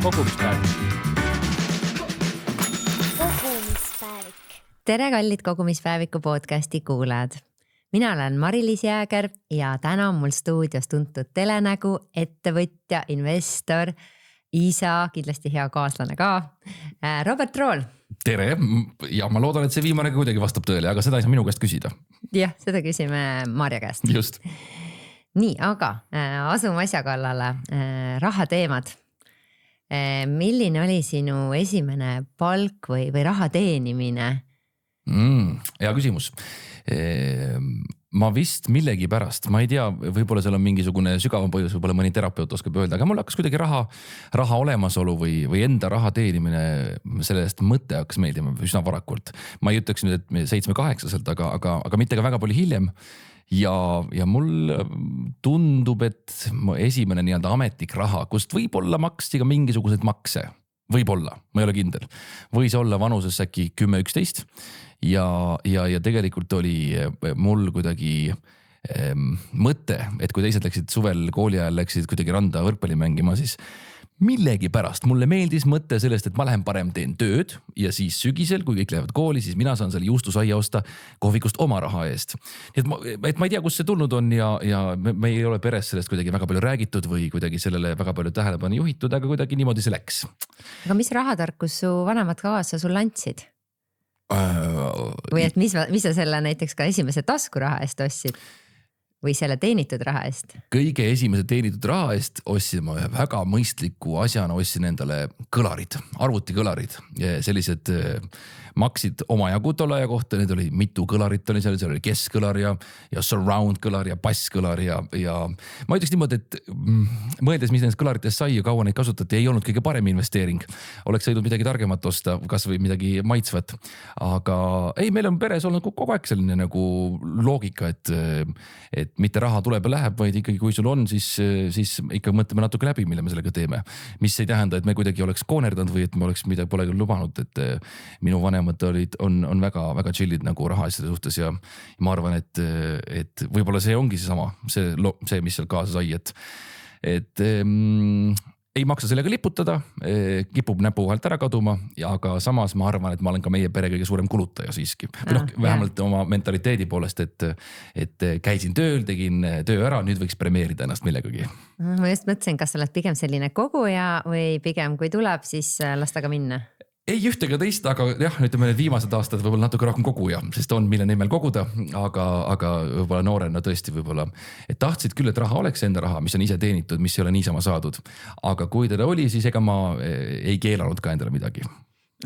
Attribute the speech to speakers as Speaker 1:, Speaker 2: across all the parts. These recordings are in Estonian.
Speaker 1: kogumispäevik.
Speaker 2: Tere kallid kogumispäeviku podcasti kuulajad. Mina olen Mari-Liis Jääger ja täna on mul stuudios tuntud telenägu, ettevõtja, investor, isa, kindlasti hea kaaslane ka, Robert Rool.
Speaker 3: Tere ja ma loodan, et see viimane kuidagi vastab tõele, aga seda ei saa minu käest küsida.
Speaker 2: Jah, seda küsime Marja käest.
Speaker 3: Just.
Speaker 2: Nii, aga asume asja kallale. Rahateemad. Milline oli sinu esimene palk või raha teenimine?
Speaker 3: Hea küsimus. Ma vist millegi pärast, ma ei tea, võib-olla seal on mingisugune sügavam põhjus, võib-olla mõni terapeut oskab öelda, aga mul hakkas kuidagi raha olemasolu või enda raha teenimine, sellest mõte hakkas meeldima üsna varakult. Ma ei ütleks nüüd, et 7-8, aga mitte ka väga palju hiljem. Ja mul tundub, et esimene nii-öelda ametlik raha, kust võib-olla maksti ka mingisuguseid makse. Võib-olla, ma ei ole kindel. Võis olla vanuses äkki 10-11 ja tegelikult oli mul kuidagi mõte, et kui teised läksid suvel kooli ajal, läksid kuidagi randa võrkpalli mängima, siis millegi pärast mulle meeldis mõte sellest, et ma lähen parem teen tööd ja siis sügisel, kui kõik lähevad kooli, siis mina saan selle juustusaia osta kohvikust oma raha eest. Nii et ma ei tea, kus see tulnud on ja me ei ole peres sellest kuidagi väga palju räägitud või kuidagi sellele väga palju tähelepanu juhitud, aga kuidagi niimoodi see läks.
Speaker 2: Aga mis rahatarkus su vanemad kaasa sulle andsid? Või et mis sa selle näiteks ka esimese taskuraha eest ostsid? Või selle teenitud raha eest?
Speaker 3: Kõige esimese teenitud raha eest ostsin ma ühe väga mõistliku asjana, ostsin endale kõlarid, arvutikõlarid. Sellised maksid omajagu tolle aja kohta, need oli mitu kõlarit oli seal oli keskkõlar ja surround kõlar ja basskõlar ja ma ütleks niimoodi, et mõeldes, mis nendest kõlaritest sai ja kaua neid kasutati, ei olnud kõige parem investeering. Oleks sõidnud midagi targemat osta, kas või midagi maitsvat. Aga ei, meil on peres olnud kogu aeg selline nagu loogika, et mitte raha tuleb ja läheb, vaid ikkagi kui sul on, siis ikka mõtleme natuke läbi, mille me sellega teeme. Mis ei tähenda, et me kuidagi oleks koonerdanud või et me oleks midagi pole küll lubanud, et minu vanemad on väga chillid nagu rahaasjade suhtes ja ma arvan, et võib-olla see ongi see, mis seal kaasa sai, et ei maksa sellega liputada, kipub näpu vahelt ära kaduma, aga samas ma arvan, et ma olen ka meie pere kõige suurem kulutaja siiski. Vähemalt oma mentaliteedi poolest, et käisin tööl, tegin töö ära, nüüd võiks premeerida ennast millegagi.
Speaker 2: Ma just mõtlesin, kas sa oled pigem selline koguja või pigem kui tuleb, siis lasta ka minna?
Speaker 3: Ei ühtega teist, aga jah, ütleme need viimased aastad võib-olla natuke rohkem koguja, sest on mille nimel koguda, aga võib-olla noorena tõesti võib-olla, et tahtsid küll, et raha oleks enda raha, mis on ise teenitud, mis ei ole niisama saadud. Aga kui teda oli, siis ega ma ei keelanud ka endale midagi.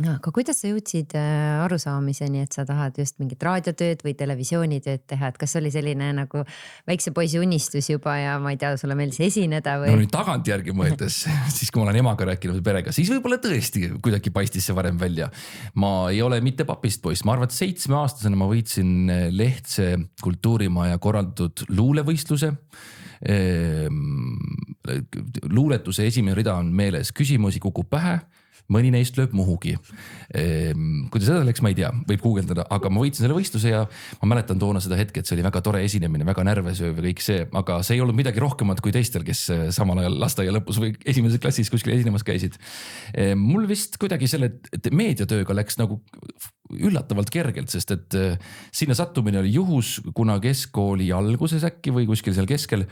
Speaker 2: Aga kuidas sa jõudsid arusaamiseni, et sa tahad just mingit raadiotööd või televisioonitööd teha, et kas oli selline nagu väikse poisi unistus juba ja ma ei tea, sulle meeldis esineda või?
Speaker 3: No nüüd tagantjärgi mõeldes, siis kui ma olen emaga rääkinud perega, siis võib-olla tõesti kuidagi paistis see varem välja. Ma ei ole mitte papist poiss, ma arvan, et 7-aastasena ma võitsin Lehtse kultuurimaja korraldatud luulevõistluse. Luuletuse esimene rida on meeles, küsimusi kukub pähe, mõni neist lööb muhugi. Kuidas seda läks, ma ei tea, võib guugeldada, aga ma võitsin selle võistluse ja ma mäletan toona seda hetke, et see oli väga tore esinemine, väga närvesööv ja kõik see, aga see ei olnud midagi rohkemat kui teistel, kes samal ajal lasteaia lõpus või esimeses klassis kuskil esinemas käisid. Mul vist kuidagi selle meediatööga läks nagu üllatavalt kergelt, sest et sinna sattumine oli juhus, kuna keskkooli alguses äkki või kuskil seal keskel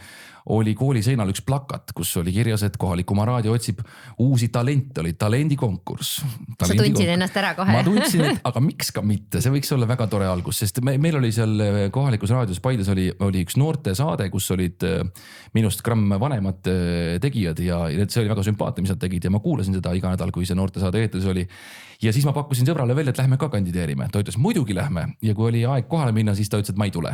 Speaker 3: oli kooli seinal üks plakat, kus oli kirjas, et kohalik oma raadio otsib uusi talente, oli talendikonkurss.
Speaker 2: Sa tundsid ennast ära kohe?
Speaker 3: Ma tundsin, aga miks ka mitte, see võiks olla väga tore algus, sest meil oli seal kohalikus raadios Paides oli üks noorte saade, kus olid minust gramm vanemad tegijad ja see oli väga sümpaatne, mis nad tegid ja ma kuulasin seda iga nädal, kui see noorte saade eetris oli. Ja siis ma pakkusin sõbrale välja, et lähme ka kandideerime. Ta ütles, muidugi lähme. Ja kui oli aeg kohale minna, siis ta ütles, et ma ei tule.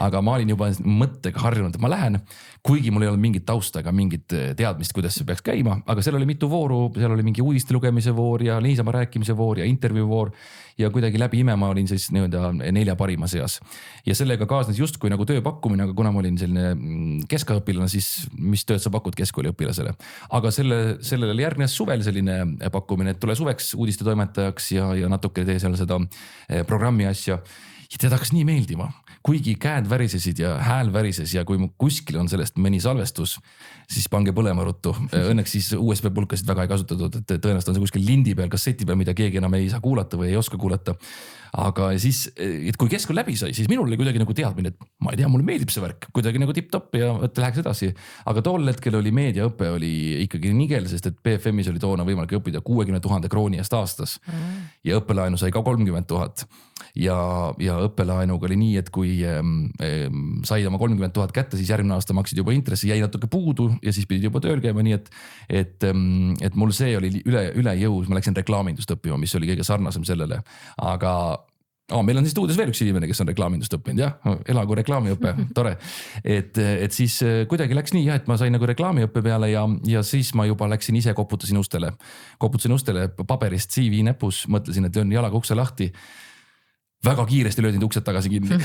Speaker 3: Aga ma olin juba mõttega harjunud, et ma lähen, kuigi mul ei olnud mingit tausta ega mingit teadmist, kuidas see peaks käima. Aga seal oli mitu vooru, seal oli mingi uudiste lugemise voor ja niisama rääkimise voor ja intervjuu voor. Ja kuidagi läbi ime ma olin siis 4 parima seas. Ja sellega kaasnes justkui nagu tööpakkumine, aga kuna ma olin selline keskaõpilane, siis mis tööd sa pakud keskkooli õpilasele. Aga sellele järgnes suvel selline pakkumine, et tule suveks uudiste toimetajaks ja natuke tee seal seda programmi asja. teda hakkas nii meeldima, kuigi käed värisesid ja hääl värises ja kui kuskil on sellest mõni salvestus, siis pange põlema ruttu. Õnneks siis USB pulkasid väga ei kasutatud, et tõenäoliselt on see kuskil lindi peal, kasseti peal, mida keegi enam ei saa kuulata või ei oska kuulata. Aga siis, et kui keskkond läbi sai, siis minul oli kuidagi nagu teadmine, et ma ei tea, mulle meeldib see värk kuidagi nagu tipp-topp ja et läheks edasi. Aga tol hetkel oli meediaõpe oli ikkagi nigel, sest et BFM-is oli toona võimalik õppida 60 000 krooni eest aastas ja õppelaenu sai ka 30 000. Ja õppelaenuga oli nii, et kui said oma 30 000 kätte, siis järgmine aasta maksid juba intressi, jäi natuke puudu ja siis pidid juba tööl käima, nii et mul see oli üle jõus, ma läksin reklaamindust õppima, mis oli kõige sarnasem sellele, aga meil on siis stuudios veel üks inimene, kes on reklaamindust õppinud, jah, elagu reklaamiõpe, tore. Et siis kuidagi läks nii, jah, et ma sain nagu reklaamiõppe peale ja siis ma juba läksin ise koputasin ustele paberist CV näpus, mõtlesin, et löön jalaga ukse lahti. Väga kiiresti löödin uksed tagasi kinni.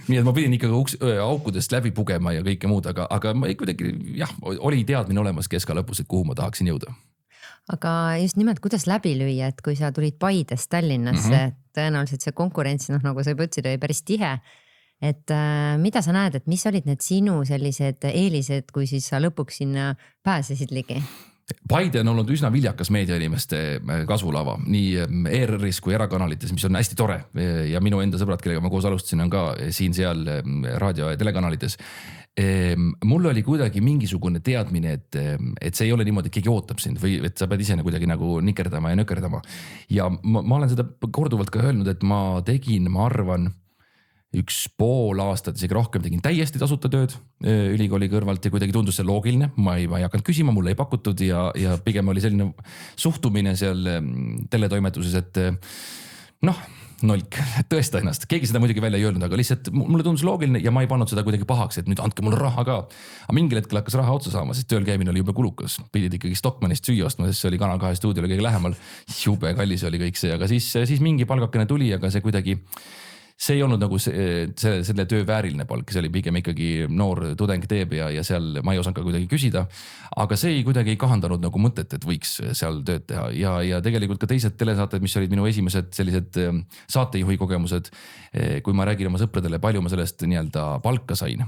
Speaker 3: Nii et ma pidin ikkagi aukudest läbi pugema ja kõike muud, aga ma kuidagi, jah, oli teadmine olemas keska lõpus, et kuhu ma tahaksin jõuda.
Speaker 2: Aga just nimelt, kuidas läbi lüüa, et kui sa tulid Paidest Tallinnasse, et tõenäoliselt see konkurents, nagu sa juba ütlesid, oli päris tihe. Et mida sa näed, et mis olid need sinu sellised eelised, kui siis sa lõpuks sinna pääsesid ligi?
Speaker 3: Paide on olnud üsna viljakas meediainimeste kasvulava, nii ERR-is kui erakanalites, mis on hästi tore ja minu enda sõbrad, kellega ma koos alustasin, on ka siin-seal raadio- ja telekanalites. Mul oli kuidagi mingisugune teadmine, et see ei ole niimoodi, et keegi ootab sind või et sa pead ise kuidagi nagu nikerdama ja nökerdama. Ja ma olen seda korduvalt ka öelnud, et ma tegin, ma arvan, 1,5 aastat, isegi rohkem tegin täiesti tasuta tööd ülikooli kõrvalt ja kuidagi tundus see loogiline. Ma ei hakanud küsima, mulle ei pakutud ja pigem oli selline suhtumine seal teletoimetuses, et nolk, tõesta ennast. Keegi seda muidugi välja ei öelnud, aga lihtsalt mulle tundus loogiline ja ma ei pannud seda kuidagi pahaks, et nüüd andke mulle raha ka. Aga mingil hetkel hakkas raha otsa saama, sest tööl käimine oli jube kulukas. Pidid ikkagi Stockmannist süüa ostma, sest see oli Kanal 2 stuudiole kõige lähemal. Jube kallis oli kõik see, aga siis mingi palgakene tuli, aga see kuidagi see ei olnud nagu selle töö vääriline palk, see oli pigem ikkagi noor tudeng teeb ja seal ma ei osanud ka kuidagi küsida. Aga see kuidagi ei kahandanud nagu mõtet, et võiks seal tööd teha ja tegelikult ka teised telesaated, mis olid minu esimesed sellised saatejuhi kogemused. Kui ma räägin oma sõpradele, palju ma sellest nii-öelda palka sain,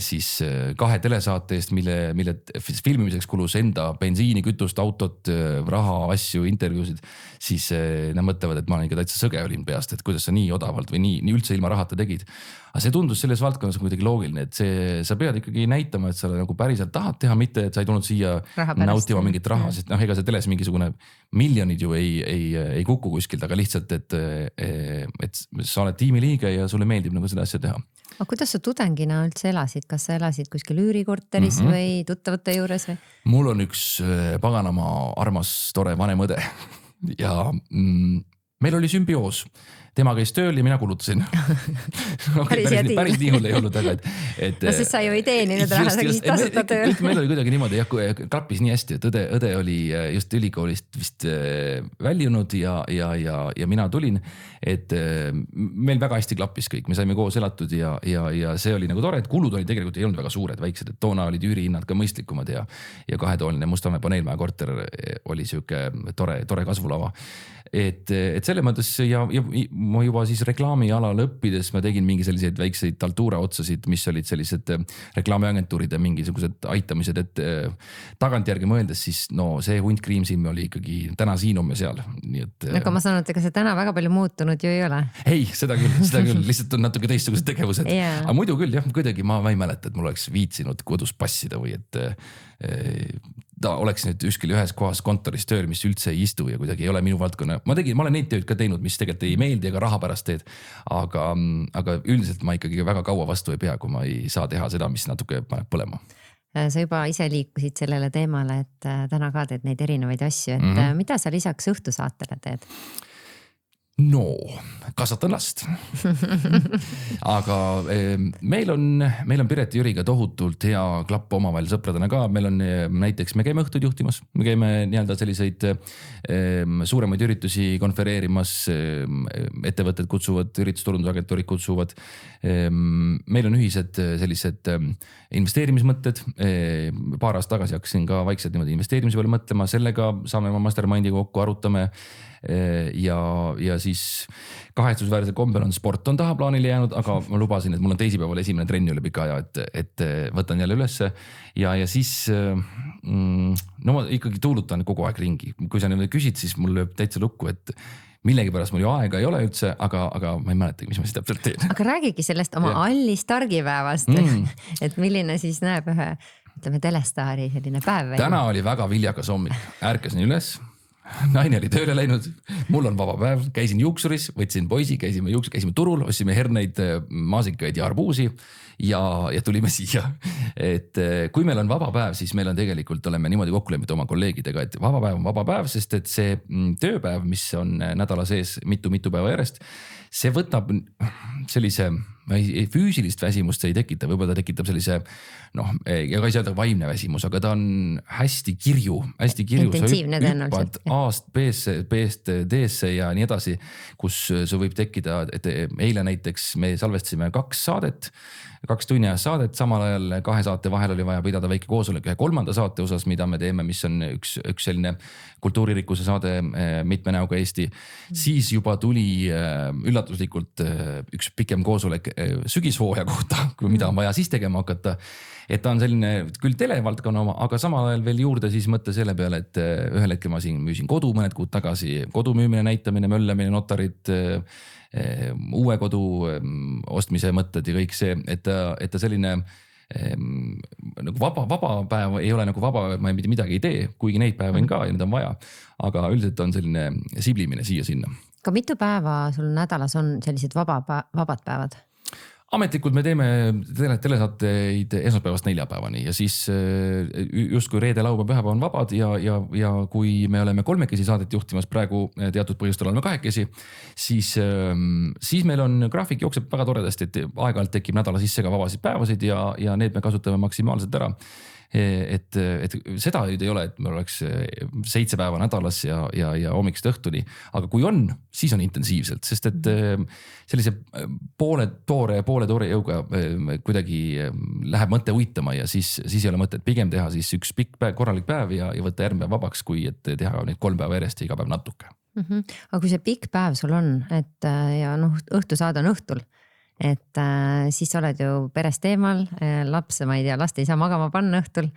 Speaker 3: siis 2 telesaate eest, mille filmimiseks kulus enda bensiini, kütust, autot, raha, asju, intervjuusid, siis nad mõtlevad, et ma olen ikka täitsa sõge olin peast, et kuidas sa nii odavalt või nii üldse ilma rahata tegid. Aga see tundus selles valdkonnas kuidagi loogiline, et sa pead ikkagi näitama, et sa nagu päriselt tahad teha, mitte et sa ei tulnud siia nautima mingit raha, sest ega see teles mingisugune miljonid ju ei kuku kuskilt, aga lihtsalt, et sa oled tiimiliige ja sulle meeldib nagu seda asja teha.
Speaker 2: Aga kuidas sa tudengina üldse elasid? Kas sa elasid kuskil üürikorteris või tuttavate juures? Või?
Speaker 3: Mul on üks paganama armas tore vanem õde ja meil oli sümbioos. Tema käis tööl ja mina kulutasin. Päris nii hull ei olnud, aga
Speaker 2: no siis sa ju ei teeninud raha, sa käisid tasuta tööl.
Speaker 3: Meil oli kuidagi niimoodi, klappis nii hästi, et õde oli just ülikoolist vist väljunud ja mina tulin, et meil väga hästi klappis kõik, me saime koos elatud ja see oli nagu tore, et kulud oli tegelikult ei olnud väga suured, väiksed, et toona olid üürihinnad ka mõistlikumad ja 2-tooline Mustamäe paneelmaja korter oli siuke tore kasvulava. Et selle mõttes ja ma juba siis reklaamialal õppides ma tegin mingi selliseid väikseid taltuura otsasid, mis olid sellised reklaamiagentuuride mingisugused aitamised, et tagantjärgi mõeldes siis see hunt kriimsilmi oli ikkagi täna siin on me seal. Nii et,
Speaker 2: aga ma saan, et ega see täna väga palju muutunud ju ei ole.
Speaker 3: Ei, seda küll, lihtsalt on natuke teistsugused tegevused.
Speaker 2: Yeah.
Speaker 3: Aga muidu küll jah, kuidagi ma ei mäleta, et mul oleks viitsinud kodus passida või et ta oleks nüüd üskil ühes kohas kontoris tööl, mis üldse ei istu ja kuidagi ei ole minu valdkonna. Ma olen neid tööd ka teinud, mis tegelikult ei meeldi ega raha pärast teed, aga üldiselt ma ikkagi väga kaua vastu ei pea, kui ma ei saa teha seda, mis natuke paneb põlema.
Speaker 2: Sa juba ise liikusid sellele teemale, et täna ka teed neid erinevaid asju, et mida sa lisaks õhtusaatele teed?
Speaker 3: No, kasvatan last. Aga meil on Piret Jüriga tohutult hea klapp omavahel sõpradena ka. Meil on näiteks, me käime õhtud juhtimas, me käime nii-öelda selliseid suuremaid üritusi konfereerimas, ettevõtted kutsuvad, üritusturundusagentuurid kutsuvad. Meil on ühised sellised investeerimismõtted. Paar aastat tagasi hakkasin ka vaikselt niimoodi investeerimise peale mõtlema, sellega saame oma mastermindi kokku, arutame. ja siis kahetsusväärse kombel on sport on tahaplaanile jäänud, aga ma lubasin, et mul on teisipäeval esimene trenn üle pika aja, et võtan jälle ülesse ja siis no ma ikkagi tuulutan kogu aeg ringi. Kui sa nüüd küsid, siis mul lööb täitsa lukku, et millegipärast mul ju aega ei ole üldse, aga ma ei mäletagi, mis ma siis täpselt teen.
Speaker 2: Aga räägigi sellest oma allist argipäevast, et milline siis näeb ühe, ütleme, telestaari selline päev.
Speaker 3: Täna oli väga viljakas hommik, ärkasin üles, naine oli tööle läinud, mul on vaba päev, käisin juuksuris, võtsin poisi, käisime turul, ossime herneid, maasikaid ja arbuusi ja tulime siia. Et kui meil on vaba päev, siis meil on tegelikult, oleme niimoodi kokku leppinud oma kolleegidega, et vaba päev on vaba päev, sest et see tööpäev, mis on nädala sees mitu päeva järjest, see võtab sellise füüsilist väsimust, see ei tekita, võib-olla ta tekitab sellise ja ka ei saa öelda vaimne väsimus, aga ta on hästi kirju.
Speaker 2: Intensiivne
Speaker 3: tõenäoliselt. A-st B-st D-sse ja nii edasi, kus see võib tekkida, et eile näiteks me salvestasime 2 tunni ajast saadet, samal ajal 2 saate vahel oli vaja pidada väike koosolek 3. saate osas, mida me teeme, mis on üks selline kultuuririkkuse saade Mitme näoga Eesti. Siis juba tuli üllatuslikult üks pikem koosolek sügishooaja kohta, mida on vaja siis tegema hakata. Et ta on selline küll televaldkonna oma, aga samal ajal veel juurde siis mõtte selle peale, et ühel hetkel ma siin müüsin kodu mõned kuud tagasi, kodu müümine, näitamine, möllamine, notarid, uue kodu ostmise mõtted ja kõik see, et ta selline nagu vaba päev ei ole nagu vaba, ma mitte midagi ei tee, kuigi neid päeva on ka ja need on vaja, aga üldiselt on selline siblimine siia-sinna.
Speaker 2: Ka mitu päeva sul nädalas on sellised vabad päevad?
Speaker 3: Ametlikult me teeme telesaateid esmaspäevast neljapäevani ja siis justkui reede, laupäev, pühapäev on vabad ja kui me oleme 3 saadet juhtimas, praegu teatud põhjustel oleme 2, siis meil on graafik jookseb väga toredasti, et aeg-ajalt tekib nädala sisse ka vabasid päevasid ja need me kasutame maksimaalselt ära. Et seda ei ole, et meil oleks 7 päeva nädalas ja hommikust õhtuni, aga kui on, siis on intensiivselt, sest et sellise poole toore jõuga kuidagi läheb mõte uitama ja siis ei ole mõtet pigem teha siis üks pikk päev, korralik päev ja võtta järgmine päev vabaks, kui et teha neid 3 päeva järjest ja iga päev natuke.
Speaker 2: Aga kui see pikk päev sul on, et ja õhtusaade on õhtul, et siis oled ju perest eemal, laps, ma ei tea, last ei saa magama panna õhtul.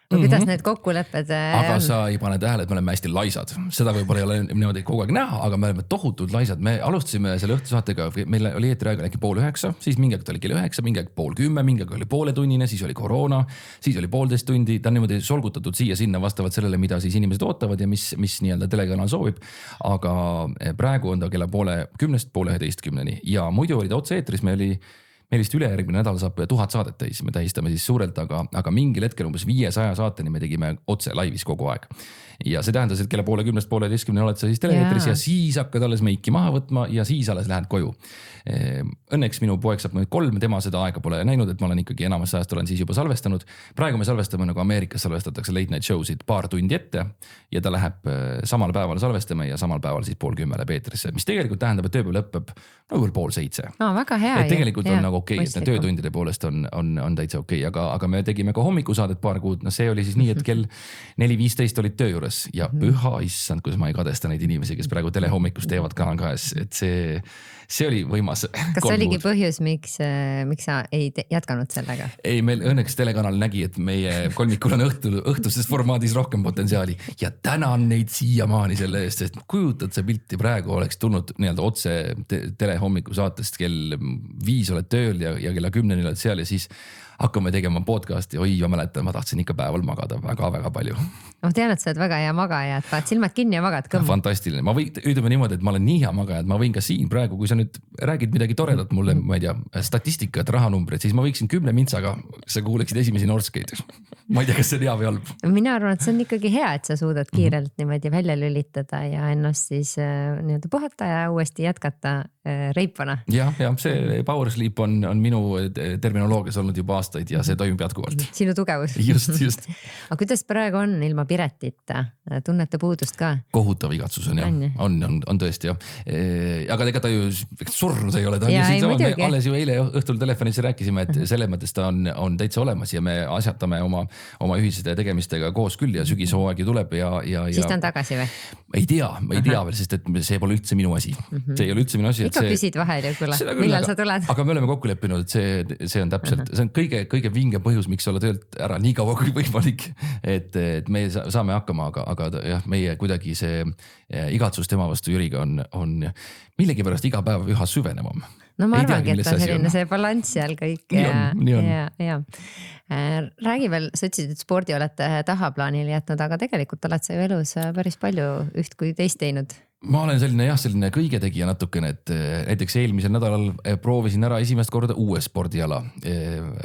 Speaker 2: Kuidas need kokkulepped
Speaker 3: Aga sa ei pane tähele, et me oleme hästi laisad. Seda võib-olla ei ole niimoodi kogu aeg näha, aga me oleme tohutult laisad. Me alustasime selle õhtusaatega, meil oli eetriaega äkki 8:30, siis mingi aeg oli kell 9, mingi aeg 9:30, mingi aeg oli pooletunnine, siis oli koroona, siis oli 1,5 tundi. Ta on niimoodi solgutatud siia-sinna vastavalt sellele, mida siis inimesed ootavad ja mis nii-öelda telekanal soovib. Aga praegu on ta kella 10:30, 11:30 ja muidu oli ta otse eetris, meil vist ülejärgmine nädal saab 1000 saadet täis, me tähistame siis suurelt, aga mingil hetkel umbes 500 saateni me tegime otse laivis kogu aeg. Ja see tähendas, et kella 10:30, 11:30 oled sa siis teleeetris ja siis hakkad alles meiki maha võtma ja siis alles lähed koju. Õnneks minu poeg saab 3, tema seda aega pole näinud, et ma olen ikkagi enamas ajast olen siis juba salvestanud. Praegu me salvestame nagu Ameerikas salvestatakse late night show'sid paar tundi ette ja ta läheb samal päeval salvestama ja samal päeval siis 9:30 Peetrisse, mis tegelikult tähendab, et tööpäev lõpeb nagu 6:30.
Speaker 2: Väga hea.
Speaker 3: Et tegelikult on nagu okei, et töötundide poolest on täitsa okei, aga me tegime ka hommikusaadet paar kuud, see oli siis nii, et kell 4:15 olid töö juures ja püha issand, kus ma ei kadesta neid inimesi, kes praegu telehommikus teevad Kanal 2, et see oli võimas.
Speaker 2: Kas see oligi põhjus, miks sa ei jätkanud sellega?
Speaker 3: Ei, meil õnneks telekanal nägi, et meie kolmikul on õhtuses formaadis rohkem potentsiaali ja tänan neid siiamaani selle eest, sest kujutad see pilti praegu oleks tulnud nii-öelda otse telehommiku saatest kell 5 oled tööl ja kella 10 oled seal ja siis hakkame tegema podcasti, oi, ma mäletan, ma tahtsin ikka päeval magada väga-väga palju.
Speaker 2: Ma tean, et sa oled väga hea magaja, et paned silmad kinni ja magad kõmm.
Speaker 3: Fantastiline, ma ütleme niimoodi, et ma olen nii hea magaja, et ma võin ka siin praegu, kui sa nüüd räägid midagi toredat mulle, ma ei tea, statistikat, rahanumbreid, siis ma võiksin 10 mintsaga, sa kuuleksid esimesi Nordskeid. Ma ei tea, kas see on hea või halb.
Speaker 2: Mina arvan, et see on ikkagi hea, et sa suudad kiirelt niimoodi välja lülitada ja ennast siis nii-öelda puhata ja uuesti jätkata reipana.
Speaker 3: Ja see power sleep on minu terminoloogias olnud juba aastaid ja see toimub jätkuvalt.
Speaker 2: Sinu tugevus.
Speaker 3: Just.
Speaker 2: Aga kuidas praegu on ilma Piretita? Tunnete puudust ka?
Speaker 3: Kohutav igatsus on jah. On tõesti jah. Aga ega ta ju surnud ei ole. Me alles ju eile õhtul telefonis rääkisime, et selles mõttes ta on täitsa olemas ja me asjatame oma oma ühisede tegemistega koos küll ja sügishooaeg ju tuleb ja.
Speaker 2: Siis ta on tagasi või?
Speaker 3: Ei tea veel, sest et see pole üldse minu asi. See ei ole üldse minu asi.
Speaker 2: Ikka küsid vahel ju, kuule, millal sa tuled?
Speaker 3: Aga me oleme kokku leppinud, et see on täpselt, see on kõige vingem põhjus, miks olla töölt ära nii kaua kui võimalik. Et me saame hakkama, aga jah, meie kuidagi see igatsus tema vastu Jüriga on millegipärast iga päev üha süvenevam.
Speaker 2: No ma arvangi, et on selline see balanss seal kõik.
Speaker 3: Nii on.
Speaker 2: Ja. Räägi veel, sa ütlesid, et spordi olete tahaplaanile jätnud, aga tegelikult oled sa ju elus päris palju üht kui teist teinud.
Speaker 3: Ma olen selline kõige tegija natukene, et näiteks eelmisel nädalal proovisin ära esimest korda uue spordiala.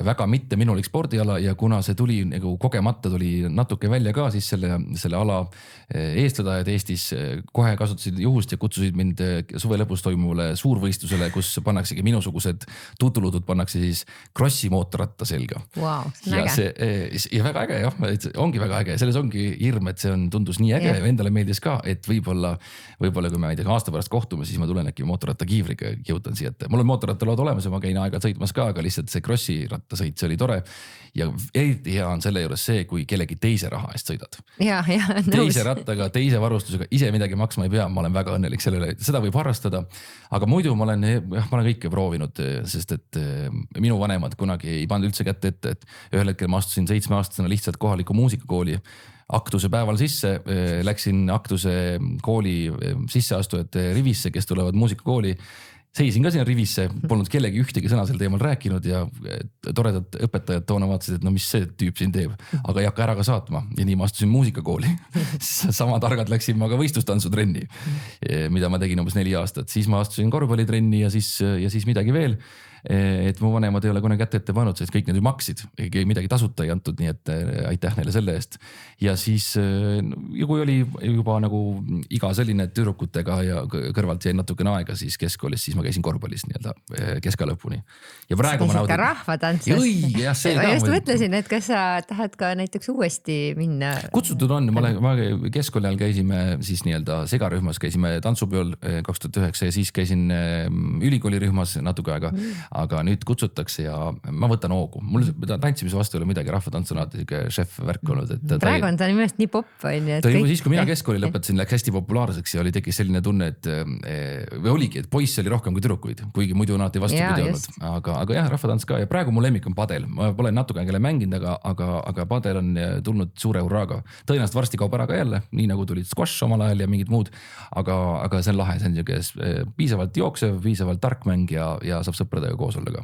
Speaker 3: Väga mitte minulik spordiala ja kuna see tuli nagu kogemata tuli natuke välja ka, siis selle ala eestvedajad Eestis kohe kasutasid juhust ja kutsusid mind suve lõpus toimuvale suurvõistlusele, kus pannaksegi minusugused tutulutud pannakse siis krossi mootorratta selga.
Speaker 2: Wow, see on äge.
Speaker 3: Ja väga äge, jah, ongi väga äge, selles ongi hirm, et see tundus nii äge ja endale meeldis ka, et võib-olla kui me aasta pärast kohtume, siis ma tulen äkki mootorratta kiivriga ja kihutan siia ette. Mul on mootorrattalood olemas ja ma käin aega sõitmas ka, aga lihtsalt see krossi rattasõit, see oli tore. Ja eriti hea on selle juures see, kui kellegi teise raha eest sõidad.
Speaker 2: Ja,
Speaker 3: teise rattaga, teise varustusega, ise midagi maksma ei pea, ma olen väga õnnelik sellele, seda võib harrastada. Aga muidu ma olen kõike proovinud, sest et minu vanemad kunagi ei pannud üldse kätte ette, et ühel hetkel ma astusin 7-aastasena lihtsalt kohaliku muusikakooli Aktuse päeval sisse, läksin Aktuse kooli sisseastujate rivisse, kes tulevad muusikakooli. Seisin ka sinna rivisse, polnud kellegi ühtegi sõna sel teemal rääkinud ja toredad õpetajad toona vaatasid, et no mis see tüüp siin teeb, aga ei hakka ära ka saatma. Ja nii ma astusin muusikakooli. Sama targad läksin ma ka võistlustantsutrenni, mida ma tegin umbes 4 aastat. Siis ma astusin korvpallitrenni ja siis midagi veel. Et mu vanemad ei ole kuna kätte ette pannud, sest kõik need ju maksid, midagi tasuta ei antud, nii et aitäh neile selle eest. Ja siis, kui oli juba nagu iga selline tüdrukutega ja kõrvalt jäi natukene aega, siis keskkoolis, siis ma käisin korvpallis nii-öelda keska lõpuni. Ja praegu ma naudin.
Speaker 2: Ka rahvatantsus. Ma just mõtlesin, et kas sa tahad ka näiteks uuesti minna?
Speaker 3: Kutsutud on, ma keskkooli ajal käisime siis nii-öelda segarühmas, käisime tantsupeol 2009 ja siis käisin ülikoolirühmas natuke aega. Aga nüüd kutsutakse ja ma võtan hoogu. Mul tantsimise vastu ei ole midagi, rahvatants on alati šef värk olnud.
Speaker 2: Praegu on ta nimest nii popp.
Speaker 3: Ta juba siis, kui mina keskkooli lõpetasin, läks hästi populaarseks ja tekkis selline tunne, või oligi, et poiss oli rohkem kui tüdrukuid, kuigi muidu on alati vastupidi olnud. Aga jah, rahvatants ka ja praegu mu lemmik on padel. Ma pole natuke aegele mänginud, aga padel on tulnud suure hurraaga. Tõenäoliselt varsti kaob ära ka jälle, nii nagu tulid squash omal ajal ja mingid muud. Aga see on lahe, see on piisavalt jooksev, piisavalt tark mäng ja saab sõpradega koos olla ka.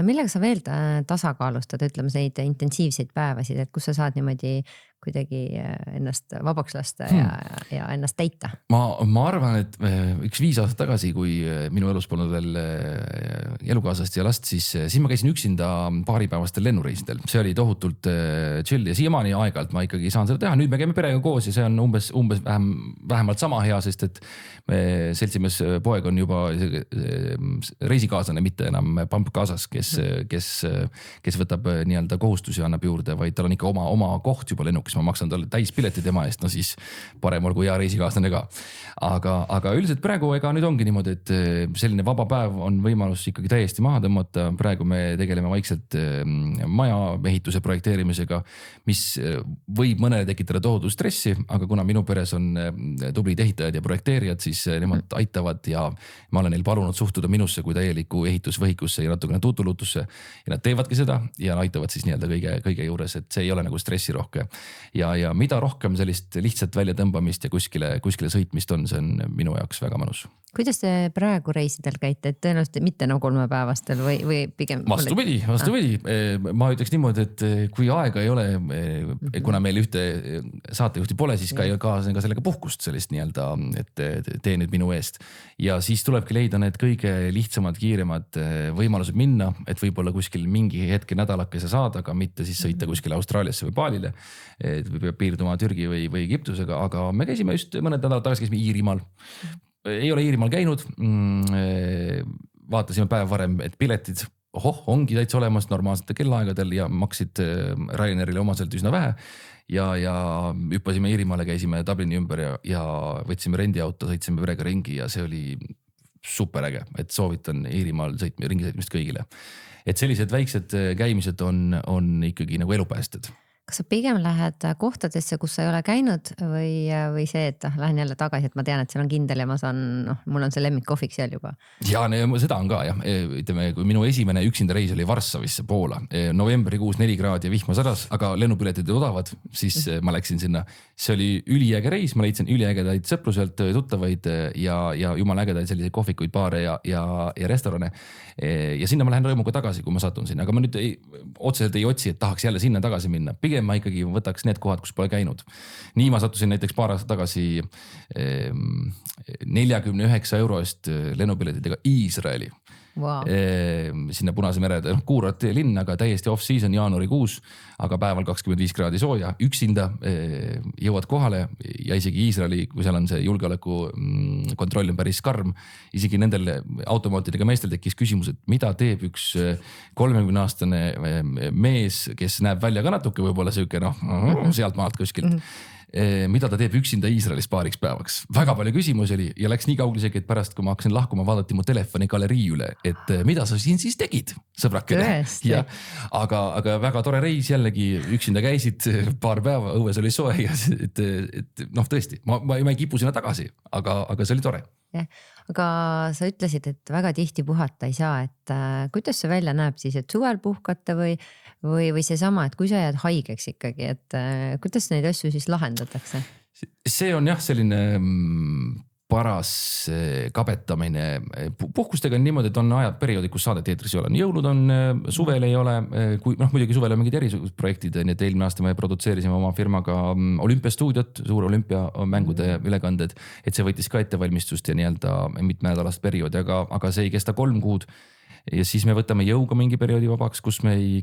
Speaker 2: Millega sa veel tasakaalustad, ütleme neid intensiivseid päevasid, et kus sa saad niimoodi kuidagi ennast vabaks lasta ja ennast täita?
Speaker 3: Ma arvan, et üks 5 aastat tagasi, kui minu elus polnud veel elukaasast ja last, siis ma käisin üksinda paaripäevastel lennureisidel. See oli tohutult chill ja siiamaani aegalt ma ikkagi saan seda teha. Nüüd me käime perega koos ja see on umbes vähemalt sama hea, sest et seltsimees poeg on juba reisikaaslane, mitte enam pamp kaasas, kes võtab nii-öelda kohustusi ja annab juurde, vaid tal on ikka oma koht juba lennukis. Ma maksan talle täispileti tema eest, no siis parem olgu hea reisikaaslane ka. Aga üldiselt praegu nüüd ongi niimoodi, et selline vaba päev on võimalus ikkagi täiesti maha tõmmata. Praegu me tegeleme vaikselt maja ehituse projekteerimisega, mis võib mõnele tekitada tohutu stressi, aga kuna minu peres on tublid ehitajad ja projekteerijad, siis nemad aitavad ja ma olen neil palunud suhtuda minusse kui täieliku ehitusvõhikusse ja natukene tutulutusse ja nad teevadki seda ja aitavad siis nii-öelda kõige juures, et see ei ole nagu stressirohke. Ja mida rohkem sellist lihtsalt välja tõmbamist ja kuskile sõitmist on, see on minu jaoks väga mõnus.
Speaker 2: Kuidas te praegu reisidel käite, et tõenäoliselt mitte 3-päevastel või pigem?
Speaker 3: Vastupidi. Ma ütleks niimoodi, et kui aega ei ole, kuna meil ühte saatejuhti pole, siis ka sellega puhkust sellist nii-öelda, et tee nüüd minu eest. Ja siis tulebki leida need kõige lihtsamad, kiiremad võimalused minna, et võib-olla kuskil mingi hetke nädalakese saada, aga mitte siis sõita kuskile Austraaliasse või Baalile, et peab piirduma Türgi või Egiptusega, aga me käisime just mõned nädalad tagasi käisime Iirimaal. Ei ole Iirimaal käinud, vaatasime päev varem, et piletid ongi täitsa olemas normaalsete kellaaegadel ja maksid Ryanairile omaselt üsna vähe ja hüppasime Iirimaale, käisime Dublini ümber ja võtsime rendiauto, sõitsime perega ringi ja see oli super äge, et soovitan Iirimaal ringi sõitmist kõigile. Et sellised väiksed käimised on ikkagi nagu elupäästed.
Speaker 2: kas sa pigem lähed kohtadesse, kus sa ei ole käinud või see, et lähen jälle tagasi, et ma tean, et seal on kindel ja ma saan, mul on see lemmikkohvik seal juba.
Speaker 3: Ja seda on ka jah, ütleme, kui minu esimene üksinda reis oli Varssavisse, Poola, novembrikuus 4 kraadi ja vihma sadas, aga lennupiletid odavad, siis ma läksin sinna. See oli üliäge reis, ma leidsin üliägedaid sõpruselt, tuttavaid ja jumala ägedaid selliseid kohvikuid, baare ja restorane. Ja sinna ma lähen rõõmuga tagasi, kui ma satun sinna, aga ma nüüd otseselt ei otsi, et tahaks jälle sinna tagasi minna. Pigem ma ikkagi võtaks need kohad, kus pole käinud. Nii ma sattusin näiteks paar aastat tagasi 49 euro eest lennupiletidega Iisraeli.
Speaker 2: Wow.
Speaker 3: Sinna Punase mere, kuurat linn, aga täiesti off-season jaanuarikuus, aga päeval 25 kraadi sooja, üksinda jõuad kohale ja isegi Iisraeli, kui seal on see julgeoleku kontroll on päris karm, isegi nendel automaatidega meestel tekkis küsimus, et mida teeb üks 30-aastane mees, kes näeb välja ka natuke võib-olla siuke sealt maalt kuskilt. Mida ta teeb üksinda Iisraelis paariks päevaks. Väga palju küsimusi oli ja läks nii kaugel isegi, et pärast, kui ma hakkasin lahkuma, vaadati mu telefoni galerii üle, et mida sa siin siis tegid, sõbrakene. Ja, aga väga tore reis jällegi, üksinda käisid paar päeva, õues oli soe ja et tõesti, ma ei kipu sinna tagasi, aga see oli tore.
Speaker 2: Ja, aga sa ütlesid, et väga tihti puhata ei saa, et kuidas see välja näeb siis, et suvel puhkata või see sama, et kui sa jääd haigeks ikkagi, et kuidas neid asju siis lahendatakse?
Speaker 3: See on jah, selline paras kabetamine. Puhkustega on niimoodi, et on ajad perioodid, kus saadet eetris ei ole. Jõulud on, suvel ei ole, muidugi suvel on mingid erisugused projektid, nii et eelmine aasta me produtseerisime oma firmaga olümpiastuudiot, suur olümpiamängude ülekanded, et see võttis ka ettevalmistust ja nii-öelda mitmenädalast perioodi, aga see ei kesta 3 kuud. Ja siis me võtame jõuga mingi perioodi vabaks, kus me ei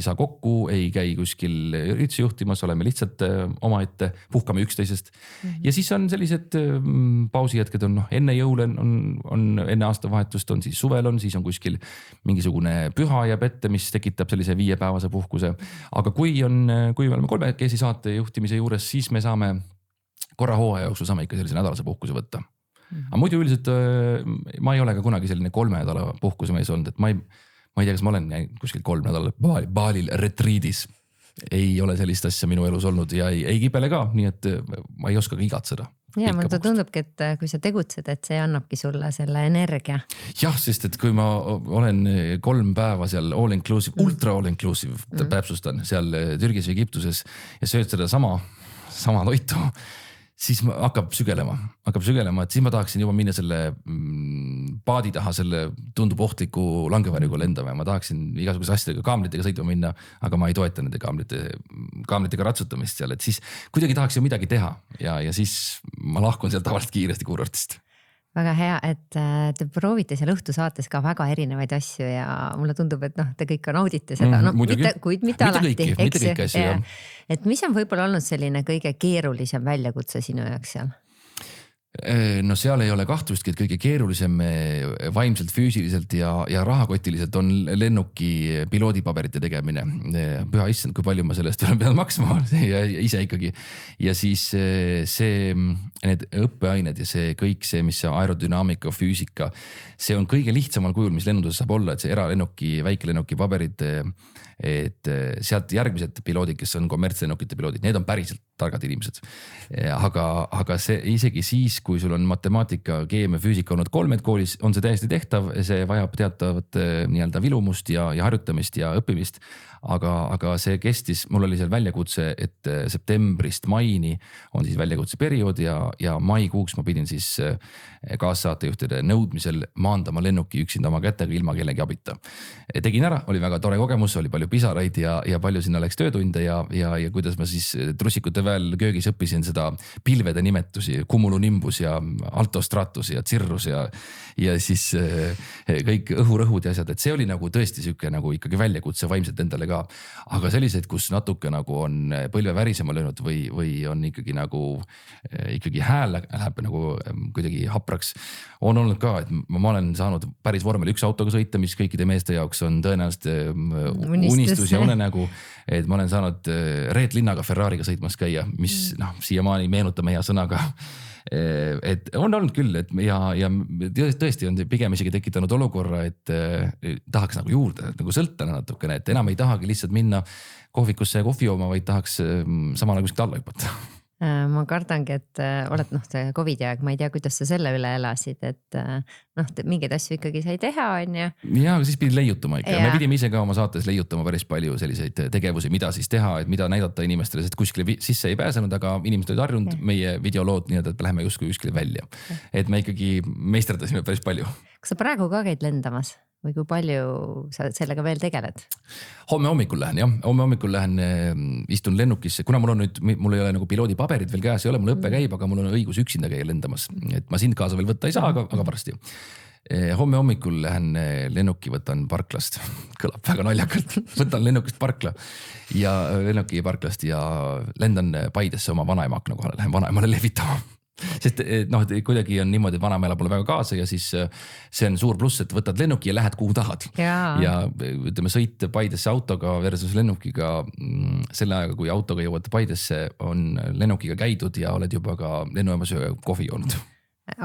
Speaker 3: saa kokku, ei käi kuskil üritusi juhtimas, oleme lihtsalt omaette, puhkame üksteisest. Ja siis on sellised pausihetked on enne jõule, on enne aastavahetust, on siis suvel on, siis on kuskil mingisugune püha jääb ette, mis tekitab sellise 5-päevase puhkuse. Aga kui me oleme 3 saate juhtimise juures, siis me saame korra hooaja jooksul saame ikka sellise nädalase puhkuse võtta. Aga muidu üldiselt ma ei ole ka kunagi selline 3 nädala puhkuse mees olnud, et ma ei tea, kas ma olen kuskil 3 nädala baalil retriidis. Ei ole sellist asja minu elus olnud ja ei kipele ka, nii et ma ei oska ka igatseda.
Speaker 2: Ja mulle tundubki, et kui sa tegutsed, et see annabki sulle selle energia.
Speaker 3: Jah, sest et kui ma olen 3 päeva seal all inclusive, ultra all inclusive, täpsustan seal Türgis või Egiptuses ja sööd seda sama toitu, siis hakkab sügelema, et siis ma tahaksin juba minna selle paadi taha, selle tundub ohtliku langevarjuga lendama ja ma tahaksin igasuguse asjadega, kaamlitega sõitma minna, aga ma ei toeta nende kaamlitega ratsutamist seal, et siis kuidagi tahaks ju midagi teha ja siis ma lahkun sealt tavaliselt kiiresti kuurortist.
Speaker 2: Väga hea, et te proovite seal õhtusaates ka väga erinevaid asju ja mulle tundub, et te kõik ka naudite seda, kuid mitte alati.
Speaker 3: Mitte kõik asju, jah.
Speaker 2: Et mis on võib-olla olnud selline kõige keerulisem väljakutse sinu jaoks seal?
Speaker 3: No seal ei ole kahtlustki, et kõige keerulisem vaimselt, füüsiliselt ja rahakotiliselt on lennuki piloodipaberite tegemine. Püha issand, kui palju ma sellest olen pidanud maksma ja ise ikkagi. Ja siis need õppeained ja see kõik see, mis see aerodünaamika, füüsika, see on kõige lihtsamal kujul, mis lennunduses saab olla, et see eralennuki, väikelennuki paberid, et sealt järgmised piloodid, kes on kommertslennukite piloodid, need on päriselt targad inimesed. Aga see isegi siis, kui sul on matemaatika, keemia, füüsika olnud 3 koolis, on see täiesti tehtav, see vajab teatavat nii-öelda vilumust ja harjutamist ja õppimist. Aga see kestis, mul oli seal väljakutse, et septembrist maini on siis väljakutse periood ja maikuuks ma pidin siis kaassaatejuhtide nõudmisel maandama lennuki üksinda oma kätega ilma kellegi abita. Tegin ära, oli väga tore kogemus, oli palju pisaraid ja palju sinna läks töötunde ja kuidas ma siis trussikute väel köögis õppisin seda pilvede nimetusi, cumulonimbus ja altostratus ja cirrus ja siis kõik õhurõhud ja asjad, et see oli nagu tõesti siuke nagu ikkagi väljakutse vaimselt endale ka. Aga sellised, kus natuke nagu on põlve värisema löönud või on ikkagi nagu ikkagi hääl läheb nagu kuidagi hapraks, on olnud ka, et ma olen saanud päris vormel 1 autoga sõita, mis kõikide meeste jaoks on tõenäoliselt unistus ja unenägu, et ma olen saanud Reet Linnaga Ferrariga sõitmas käia, mis siiamaani meenutame hea sõnaga. et on olnud küll, et ja tõesti on pigem isegi tekitanud olukorra, et tahaks nagu juurde nagu sõltana natukene, et enam ei tahagi lihtsalt minna kohvikusse ja kohvi jooma, vaid tahaks samal ajal kuskilt alla hüpata.
Speaker 2: Ma kardangi, et oled see Covidi aeg, ma ei tea, kuidas sa selle üle elasid, et mingeid asju ikkagi sai teha, on ju.
Speaker 3: Ja siis pidi leiutama ikka. Me pidime ise ka oma saates leiutama päris palju selliseid tegevusi, mida siis teha, et mida näidata inimestele, et kuskile sisse ei pääsenud, aga inimesed olid harjunud meie videolood nii, et läheme justkui kuskile välja. Et me ikkagi meisterdasime päris palju.
Speaker 2: Kas sa praegu ka käid lendamas? Või kui palju sa sellega veel tegeled?
Speaker 3: Homme hommikul lähen, istun lennukisse, kuna mul ei ole nagu piloodipaberid veel käes, ei ole, mul õppe käib, aga mul on õigus üksinda käia lendamas. Et ma sind kaasa veel võtta ei saa, aga varsti. Homme hommikul lähen lennuki, võtan parklast. Kõlab väga naljakalt. Võtan lennukist parkla ja lennuki parklast ja lendan Paidesse oma vanaema akna kohale. Lähen vanaemale levitama. Sest kuidagi on niimoodi, et vanaemale pole väga kaasa ja siis see on suur pluss, et võtad lennuki ja lähed kuhu tahad. Ja ütleme, sõit Paidesse autoga versus lennukiga selle ajaga, kui autoga jõuad Paidesse, on lennukiga käidud ja oled juba ka lennujaamas kohvi joonud.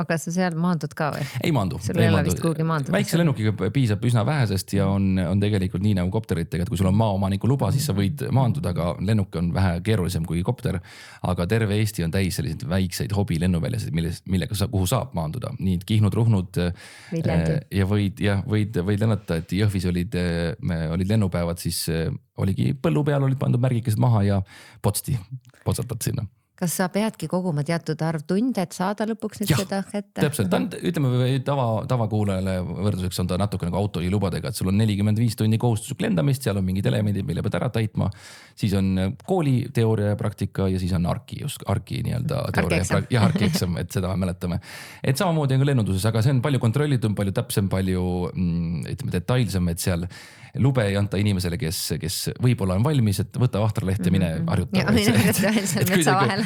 Speaker 2: Aga sa seal maandud ka või?
Speaker 3: Ei maandu.
Speaker 2: Sul ei ole vist kuhugi maandud?
Speaker 3: Väikse lennukiga piisab üsna vähesest ja on tegelikult nii nagu kopteritega, et kui sul on maaomaniku luba, siis sa võid maanduda, aga lennuk on vähe keerulisem kui kopter. Aga terve Eesti on täis selliseid väikseid hobi lennuväljasid, kuhu saab maanduda. Nii Kihnud, Ruhnud ja võid lennata, et Jõhvis olid lennupäevad, siis oligi põllu peal, olid pandud märgikesed maha ja potsatad sinna.
Speaker 2: Kas sa peadki koguma teatud arv tunde, et saada lõpuks nüüd seda ette?
Speaker 3: Täpselt, ütleme tavakuulajale võrduseks on ta natuke nagu autolubadega, et sul on 45 tunni kohustuslik lendamist, seal on mingid elemendid, mille pead ära täitma. Siis on kooli teooria ja praktika ja siis on arki nii-öelda teooria ja arkieksam, et seda mäletame. Et samamoodi on ka lennunduses, aga see on palju kontrollitum, palju täpsem, palju detailsem, et seal lube ei anta inimesele, kes võib-olla on valmis, et võta vahtraleht ja mine harjuta.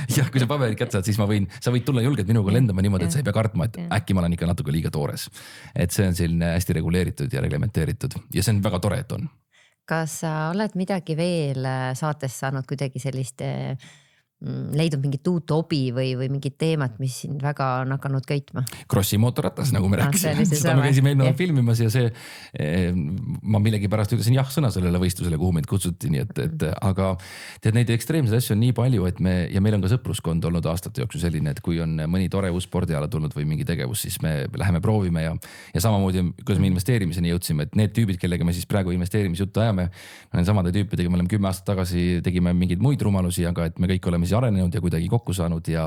Speaker 3: Kui sa paberid kätte saad, siis sa võid tulla julgelt minuga lendama niimoodi, et sa ei pea kartma, et äkki ma olen ikka natuke liiga toores. Et see on selline hästi reguleeritud ja reglementeeritud ja see on väga tore, et on.
Speaker 2: Kas sa oled midagi veel saates saanud kuidagi sellist, leidnud mingit uut hobi või mingit teemat, mis sind väga on hakanud köitma?
Speaker 3: Krossi mootorratas, nagu me rääkisime. Seda me käisime eelmine filmimas ja ma millegi pärast ütlesin jah-sõna sellele võistlusele, kuhu meid kutsuti. Nii et aga neid ekstreemseid asju on nii palju, et meil on ka sõpruskond olnud aastate jooksul selline, et kui on mõni tore uus spordiala tulnud või mingi tegevus, siis me läheme proovime ja samamoodi, kuidas me investeerimiseni jõudsime, et need tüübid, kellega me siis praegu investeerimisjuttu ajame, samade tüüpidega me oleme 10 aastat tagasi tegime mingeid muid rumalusi, aga et me kõik oleme arenenud ja kuidagi kokku saanud ja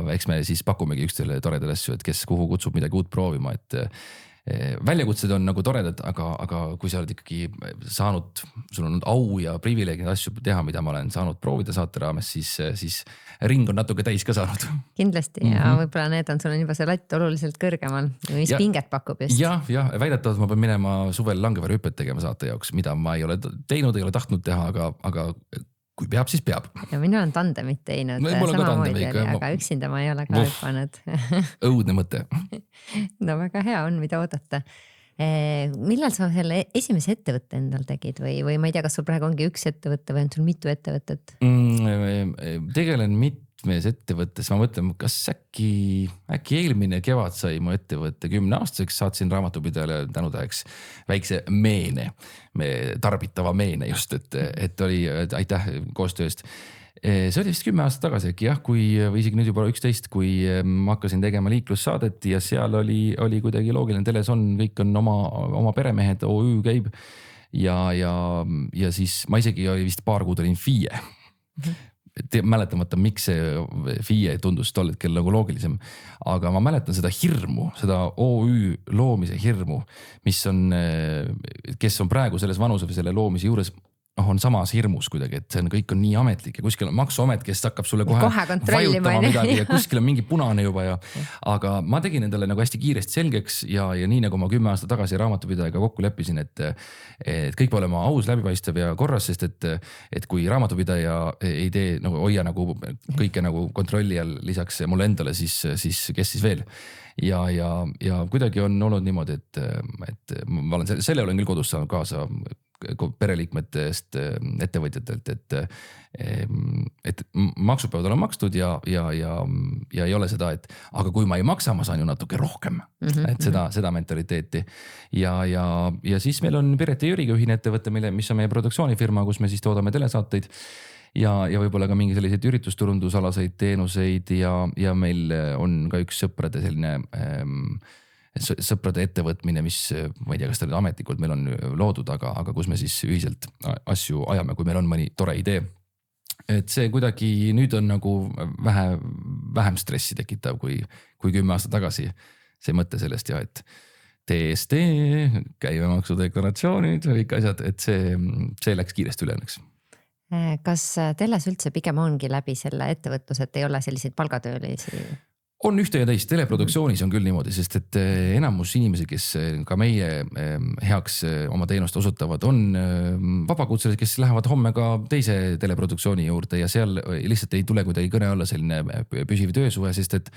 Speaker 3: eks me siis pakumegi üksteisele toredale asju, et kes kuhu kutsub midagi uut proovima, et väljakutsed on nagu toredad, aga kui sa oled ikkagi saanud, sul on au ja privileegid asju teha, mida ma olen saanud proovida saate raames, siis ring on natuke täis ka saanud.
Speaker 2: Kindlasti ja võib-olla need on sul juba see latt oluliselt kõrgemal, mis pinget pakub just.
Speaker 3: Ja väidetavalt ma pean minema suvel langevarhüppet tegema saate jaoks, mida ma ei ole teinud, ei ole tahtnud teha, aga kui peab, siis peab.
Speaker 2: Ja mina olen tandemit teinud samamoodi, aga üksinda ma ei ole ka hüpanud.
Speaker 3: Õudne mõte.
Speaker 2: No väga hea on, mida oodata. Millal sa selle esimese ettevõtte endal tegid või ma ei tea, kas sul praegu ongi üks ettevõtte või on sul mitu ettevõtet?
Speaker 3: Tegelen mitmes ettevõttes, ma mõtlen, kas äkki eelmine kevad sai mu ettevõtte 10-aastaseks, saatsin raamatupidajale tänutäheks väikse meene, tarbitava meene just, et oli aitäh koostööst. See oli vist 10 aastat tagasi äkki jah, või isegi nüüd juba 11, kui ma hakkasin tegema liiklussaadet ja seal oli kuidagi loogiline, teles on, kõik on oma peremehed, OÜ käib ja siis ma isegi oli vist paar kuud olin FIE. Mäletamata, miks see FIE tundus tol hetkel nagu loogilisem, aga ma mäletan seda hirmu, seda OÜ loomise hirmu, kes on praegu selles vanuse või selle loomise juures, on samas hirmus kuidagi, et kõik on nii ametlik ja kuskil on maksuamet, kes hakkab sulle kohe vajutama midagi ja kuskil on mingi punane juba aga ma tegin endale nagu hästi kiiresti selgeks ja nii nagu ma 10 aastat tagasi raamatupidajaga kokku leppisin, et kõik peab olema aus, läbipaistev ja korras, sest et kui raamatupidaja ei tee nagu hoia nagu kõike nagu kontrolli all lisaks mulle endale, siis kes siis veel. Ja kuidagi on olnud niimoodi, et ma olen selle olen küll kodus saanud kaasa pereliikmetest ettevõtjatelt, et maksud peavad olema makstud ja ei ole seda, et aga kui ma ei maksa, ma saan ju natuke rohkem, et seda mentaliteeti. Ja siis meil on Piret ja Jüriga ühine ettevõte, mis on meie produktsioonifirma, kus me siis toodame telesaateid ja võib-olla ka mingi selliseid üritusturundusalaseid teenuseid ja meil on ka üks sõprade selline sõprade ettevõtmine, mis ma ei tea, kas ta nüüd ametlikult meil on loodud, aga kus me siis ühiselt asju ajame, kui meil on mõni tore idee. Et see kuidagi nüüd on nagu vähem stressi tekitav kui 10 aastat tagasi. See mõte sellest ja, et TST, käibemaksudeklaratsioonid, kõik asjad, et see läks kiiresti üle õnneks.
Speaker 2: Kas Teles üldse pigem ongi läbi selle ettevõtlus, et ei ole selliseid palgatöölisi?
Speaker 3: On ühte ja teist, teleproduktsioonis on küll niimoodi, sest et enamus inimesi, kes ka meie heaks oma teenust osutavad, on vabakutselised, kes lähevad homme ka teise teleproduktsiooni juurde ja seal lihtsalt ei tule kuidagi kõne alla selline püsiv töösuhe, sest et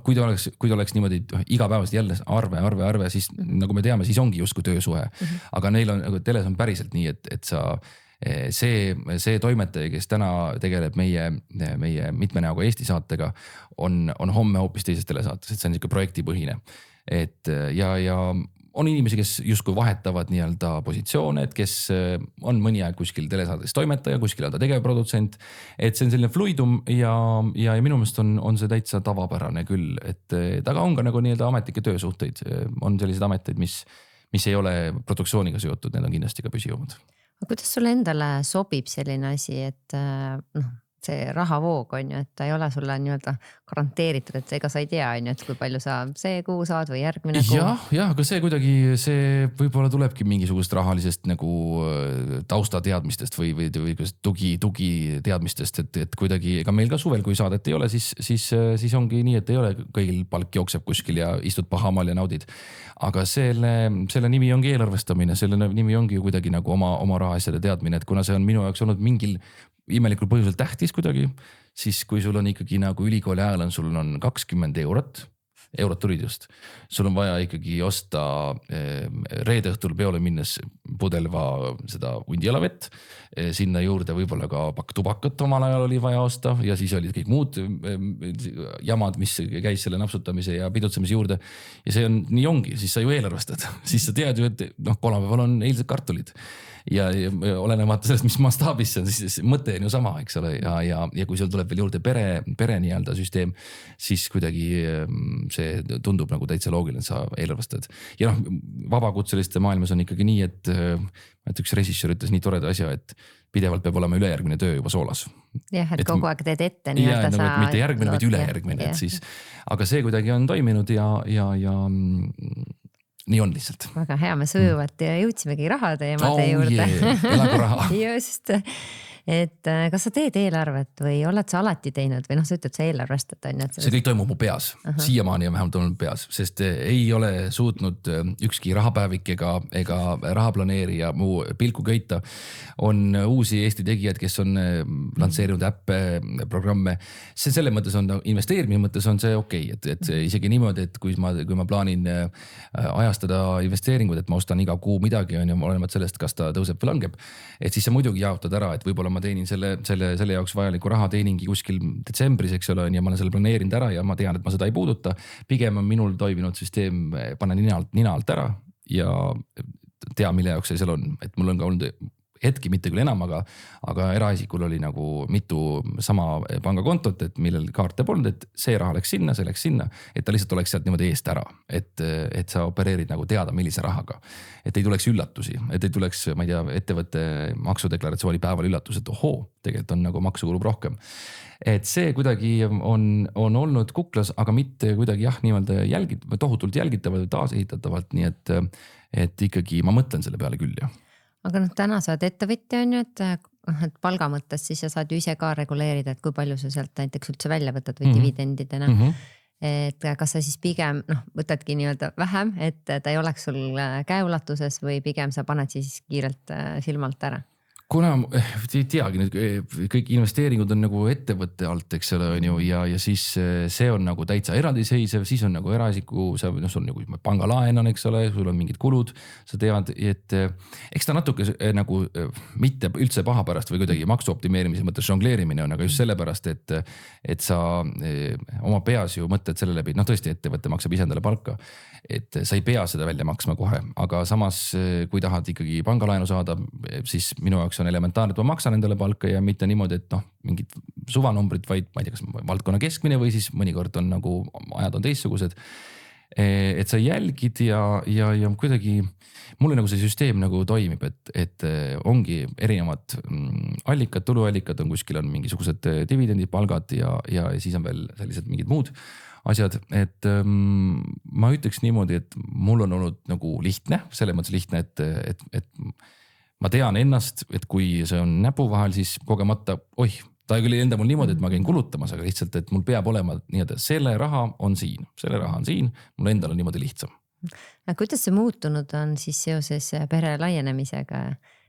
Speaker 3: kui ta oleks niimoodi igapäevaselt jälle arve, siis nagu me teame, siis ongi justkui töösuhe. Aga neil on, Teles on päriselt nii, et sa see toimetaja, kes täna tegeleb meie mitme näoga Eesti saatega, on homme hoopis teises telesaates, et see on niisugune projektipõhine. Ja on inimesi, kes justkui vahetavad nii-öelda positsioone, et kes on mõni aeg kuskil telesaates toimetaja, kuskil on ta tegevprodutsent, et see on selline fluidum ja minu meelest on see täitsa tavapärane küll, et taga on ka nagu nii-öelda ametlikke töösuhteid, on sellised ameteid, mis ei ole produktsiooniga seotud, need on kindlasti ka püsivamad.
Speaker 2: Aga kuidas sulle endale sobib selline asi, et see rahavoog on ju, et ta ei ole sulle nii-öelda garanteeritud, et ega sa ei tea, et kui palju sa see kuu saad või järgmine kuu?
Speaker 3: Ja, aga see kuidagi, see võib-olla tulebki mingisugust rahalisest nagu taustateadmistest või tugi teadmistest, et kuidagi, ega meil ka suvel, kui saadet ei ole, siis ongi nii, et ei ole kõigil palk jookseb kuskil ja istud pahamal ja naudid. Aga selle nimi ongi eelarvestamine, selle nimi ongi kuidagi nagu oma rahaasjade teadmine, et kuna see on minu jaoks olnud mingil imelikul põhjusel tähtis kuidagi, siis kui sul on ikkagi nagu ülikooli ajal sul on 20 eurot tulid just. Sul on vaja ikkagi osta reede õhtul peole minnes pudelva seda hundialavett, sinna juurde võib-olla ka pakk tubakat omal ajal oli vaja osta ja siis olid kõik muud jamad, mis käis selle napsutamise ja pidutsemise juurde. Ja see on, nii ongi, siis sa ju eelarvestad, siis sa tead ju, et kolmapäeval on eilsed kartulid. Ja olenemata sellest, mis mastaabis see on, siis mõte on ju sama, eks ole. Ja kui sul tuleb veel juurde pere nii-öelda süsteem, siis kuidagi see tundub nagu täitsa loogiline, et sa eelarvestad. Ja vabakutseliste maailmas on ikkagi nii, et üks režissöör ütles nii toreda asja, et pidevalt peab olema ülejärgmine töö juba soolas.
Speaker 2: Jah, et kogu aeg teed ette nii-öelda
Speaker 3: sa... mitte järgmine, vaid ülejärgmine, et siis, aga see kuidagi on toiminud ja nii on lihtsalt.
Speaker 2: Väga hea, me sujuvalt jõudsimegi rahateemade juurde.
Speaker 3: Elagu raha.
Speaker 2: Just. Et kas sa teed eelarvet või oled sa alati teinud või sa ütled, sa eelarvestad on?
Speaker 3: See kõik toimub mu peas, siiamaani on vähemalt olnud peas, sest ei ole suutnud ükski rahapäevik ega rahaplaneerija mu pilku köita. On uusi Eesti tegijad, kes on lansseerinud äppe, programme. See selle mõttes on, investeerimise mõttes on see okei, et isegi niimoodi, et kui ma plaanin ajastada investeeringud, et ma ostan iga kuu midagi, on ju, olenemata sellest, kas ta tõuseb või langeb, et siis sa muidugi jaotad ära, et võib-olla ma teenin selle jaoks vajaliku raha teeningi kuskil detsembris, eks ole, ja ma olen selle planeerinud ära ja ma tean, et ma seda ei puuduta. Pigem on minul toiminud süsteem, panen nina alt ära ja tea, mille jaoks see seal on. Et mul on ka olnud hetki, mitte küll enam, aga eraisikul oli nagu mitu sama pangakontot, et millel kaarte polnud, et see raha läks sinna, et ta lihtsalt oleks sealt niimoodi eest ära. Et sa opereerid nagu teada, millise rahaga. Et ei tuleks üllatusi, et ei tuleks, ma ei tea, ettevõtte maksudeklaratsiooni päeval üllatus, et tegelikult on nagu maksu kulub rohkem. Et see kuidagi on olnud kuklas, aga mitte kuidagi niimoodi tohutult jälgitavalt, taasehitatavalt, nii et ikkagi ma mõtlen selle peale küll, jah.
Speaker 2: Aga täna sa oled ettevõtja on ju, et palga mõttes siis sa saad ju ise ka reguleerida, et kui palju sa sealt näiteks üldse välja võtad või dividendidena. Et kas sa siis pigem võtadki nii-öelda vähem, et ta ei oleks sul käeulatuses või pigem sa paned siis kiirelt silmalt ära?
Speaker 3: kuna ei teagi nüüd kõik investeeringud on nagu ettevõtte alt, eks ole, on ju, ja siis see on nagu täitsa eraldiseisev, siis on nagu eraisiku, sul on nagu pangalaen on, eks ole, sul on mingid kulud, sa tead, et eks ta natuke nagu mitte üldse paha pärast või kuidagi maksu optimeerimise mõttes žongleerimine on, aga just sellepärast, et sa oma peas ju mõtled selle läbi, noh tõesti ettevõte maksab ise endale palka, et sa ei pea seda välja maksma kohe, aga samas kui tahad ikkagi pangalaenu saada, siis minu jaoks on elementaarne, et ma maksan endale palka ja mitte niimoodi, et noh, mingid suvanumbrid, vaid ma ei tea, kas valdkonna keskmine või siis mõnikord on nagu ajad on teistsugused. Et sa jälgid ja kuidagi mulle nagu see süsteem nagu toimib, et ongi erinevad allikad, tuluallikad on kuskil on mingisugused dividendid, palgad ja siis on veel sellised mingid muud asjad, et ma ütleks niimoodi, et mul on olnud nagu lihtne, selles mõttes lihtne, et ma tean ennast, et kui see on näpu vahel, siis kogemata, ta küll ei enda mul niimoodi, et ma käin kulutamas, aga lihtsalt, et mul peab olema nii-öelda selle raha on siin, mul endal on niimoodi lihtsam.
Speaker 2: Kuidas see muutunud on siis seoses pere laienemisega,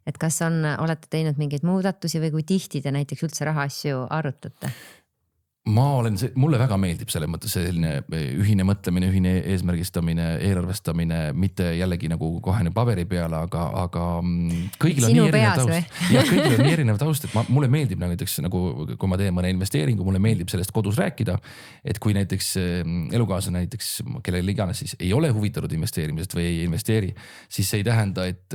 Speaker 2: et kas olete teinud mingeid muudatusi või kui tihti te näiteks üldse rahaasju arutate?
Speaker 3: Mulle väga meeldib selles mõttes selline ühine mõtlemine, ühine eesmärgistamine, eelarvestamine, mitte jällegi nagu kohe paberi peale, aga kõigil on nii erinev taust. Ja kõigil on nii erinev taust, et mulle meeldib näiteks nagu, kui ma teen mõne investeeringu, mulle meeldib sellest kodus rääkida, et kui näiteks elukaaslane näiteks, kellel iganes siis ei ole huvitatud investeerimisest või ei investeeri, siis see ei tähenda, et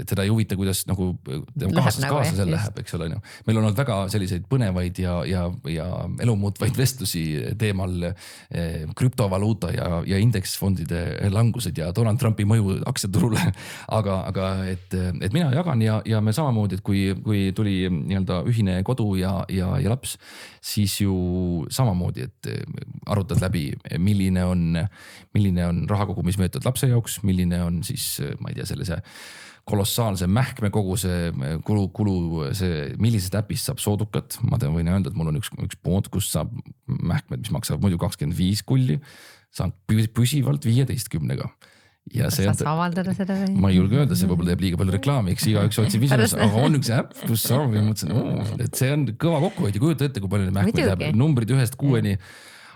Speaker 3: teda ei huvita, kuidas nagu kaaslasel läheb, eks ole. Meil on olnud väga selliseid põnevaid ja elumuutvaid vestlusi teemal krüptovaluuta ja indeksfondide langused ja Donald Trumpi mõju aktsiaturule. Aga et mina jagan ja me samamoodi, et kui tuli nii-öelda ühine kodu ja laps, siis ju samamoodi, et arutad läbi, milline on rahakogumismeetod lapse jaoks, milline on siis, ma ei tea, sellise kolossaalse mähkme kogu see kulu, millisest äpist saab soodukat. Ma võin öelda, et mul on üks pood, kus saab mähkmed, mis maksavad muidu 25 kulli, saan püsivalt 15-ga.
Speaker 2: Kas saad avaldada seda või?
Speaker 3: Ma ei julge öelda, see võib-olla teeb liiga palju reklaamiks, igaüks otsib visuaalist, aga on üks äpp, kus saab ja mõtlesin, et see on kõva kokkuhoid ja kujuta ette, kui palju neid mähkmeid jääb, numbrid 1-6-ni.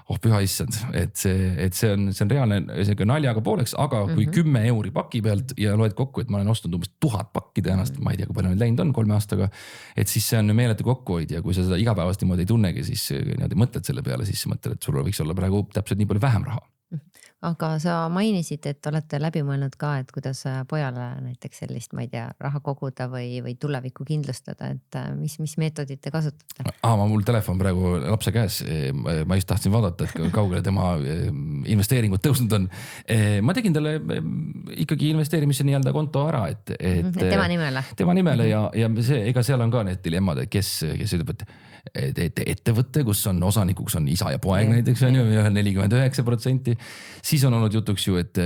Speaker 3: Püha issand, et see on reaalne naljaga pooleks, aga kui 10 euri paki pealt ja loed kokku, et ma olen ostnud umbes 1000 pakki tõenäoliselt, ma ei tea, kui palju neid läinud on 3 aastaga, et siis see on meeletu kokkuhoid ja kui sa seda igapäevast niimoodi ei tunnegi, siis niimoodi mõtled selle peale, siis mõtled, et sul võiks olla praegu täpselt nii palju vähem raha.
Speaker 2: Aga sa mainisid, et olete läbi mõelnud ka, et kuidas pojale näiteks sellist, ma ei tea, raha koguda või tulevikku kindlustada, et mis meetodid te kasutate?
Speaker 3: Mul telefon praegu lapse käes, ma just tahtsin vaadata, et kaugele tema investeeringud tõusnud on. Ma tegin talle ikkagi investeerimise nii-öelda konto ära, et tema nimele ja see, ega seal on ka need dilemmad, kes ütleb, et ettevõtte, kus on osanikuks on isa ja poeg näiteks on ju 49%. Siis on olnud jutuks ju, et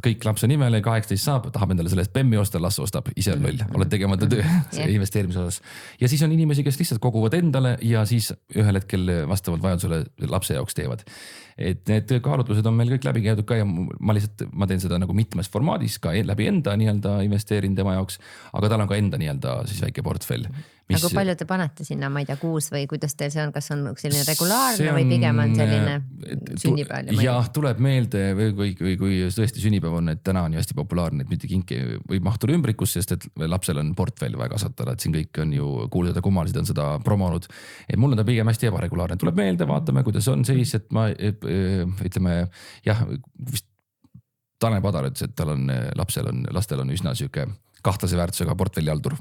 Speaker 3: kõik lapse nimele 18 saab, tahab endale sellest BEM-i osta, las ostab, ise on loll, oled tegemata töö investeerimise osas. Ja siis on inimesi, kes lihtsalt koguvad endale ja siis ühel hetkel vastavalt vajadusele lapse jaoks teevad. Et need kaalutlused on meil kõik läbi käidud ka ja ma teen seda nagu mitmes formaadis ka läbi enda nii-öelda investeerin tema jaoks, aga tal on ka enda nii-öelda siis väike portfell.
Speaker 2: Aga palju te panete sinna, ma ei tea, kuus või kuidas teil see on, kas on selline regulaarne või pigem on selline sünnipäev?
Speaker 3: Jah, tuleb meelde või kui tõesti sünnipäev on, et täna on ju hästi populaarne, et mitte kinki või mahtuda ümbrikus, sest et lapsel on portfell vaja kasvatada, et siin kõik on ju kuulsad ja kummalised on seda promonud. Et mul on ta pigem hästi ebaregulaarne, tuleb meelde, vaatame, kuidas on seis, et ma ütleme jah, vist Tanel Padar ütles, et lastel on üsna süke kahtlase väärtusega portfellihaldur.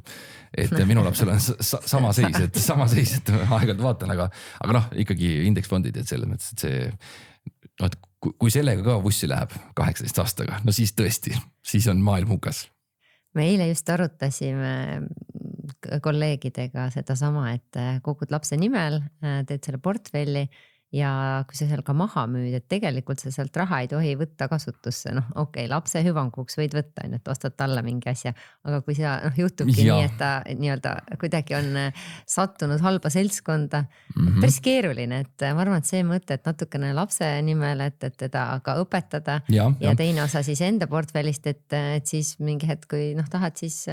Speaker 3: Et minu lapsel on sama seis, et aegalt vaatan, aga noh, ikkagi indeksfondid, et selles mõttes, et see, kui sellega ka vussi läheb 18 aastaga, no siis tõesti, siis on maailm hukas.
Speaker 2: Me eile just arutasime kolleegidega seda sama, et kogud lapse nimel, teed selle portfelli ja kui sa seal ka maha müüd, et tegelikult sa sealt raha ei tohi võtta kasutusse, noh okei, lapse hüvanguks võid võtta, on ju, et ostad talle mingi asja, aga kui sa juhtubki nii, et ta nii-öelda kuidagi on sattunud halba seltskonda, päris keeruline, et ma arvan, et see mõte, et natukene lapse nimel, et teda ka õpetada ja teine osa siis enda portfellist, et siis mingi hetk, kui tahad, siis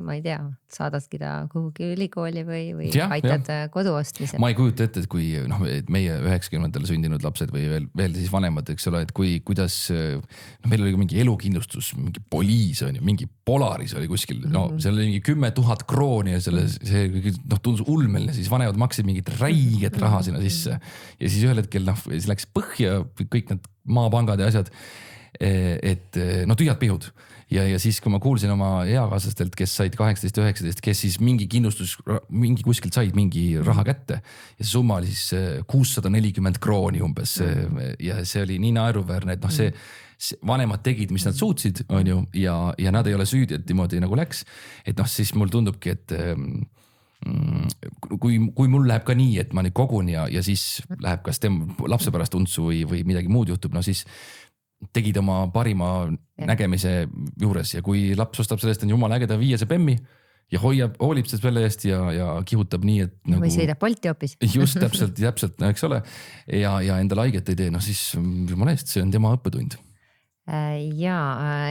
Speaker 2: ma ei tea, saadadki ta kuhugi ülikooli või aitad kodu ostmisel.
Speaker 3: Ma ei kujuta ette, et kui et meie 90-ndal sündinud lapsed või veel siis vanemad, eks ole, et kuidas meil oli ka mingi elukindlustus, mingi Poliis on ju, mingi Polaris oli kuskil, seal oli mingi 10 000 krooni ja see tundus ulmeline, siis vanemad maksid mingit räiget raha sinna sisse ja siis ühel hetkel siis läks põhja kõik need maapangad ja asjad, et tühjad pihud. Ja siis, kui ma kuulsin oma eakaaslastelt, kes said 18-19, kes siis mingi kindlustus, mingi kuskilt said mingi raha kätte ja see summa oli siis 640 krooni umbes ja see oli nii naeruväärne, et see vanemad tegid, mis nad suutsid, on ju, ja nad ei ole süüdi, et niimoodi nagu läks, et siis mul tundubki, et kui mul läheb ka nii, et ma nüüd kogun ja siis läheb kas lapse pärast untsu või midagi muud juhtub, siis tegid oma parima nägemise juures ja kui laps ostab sellest on jumala ägeda 5 bemmi ja hoolib selle eest ja kihutab nii, et nagu,
Speaker 2: või sõidab Bolti hoopis.
Speaker 3: Just täpselt, eks ole. Ja endale haiget ei tee, siis jumala eest, see on tema õppetund.
Speaker 2: Ja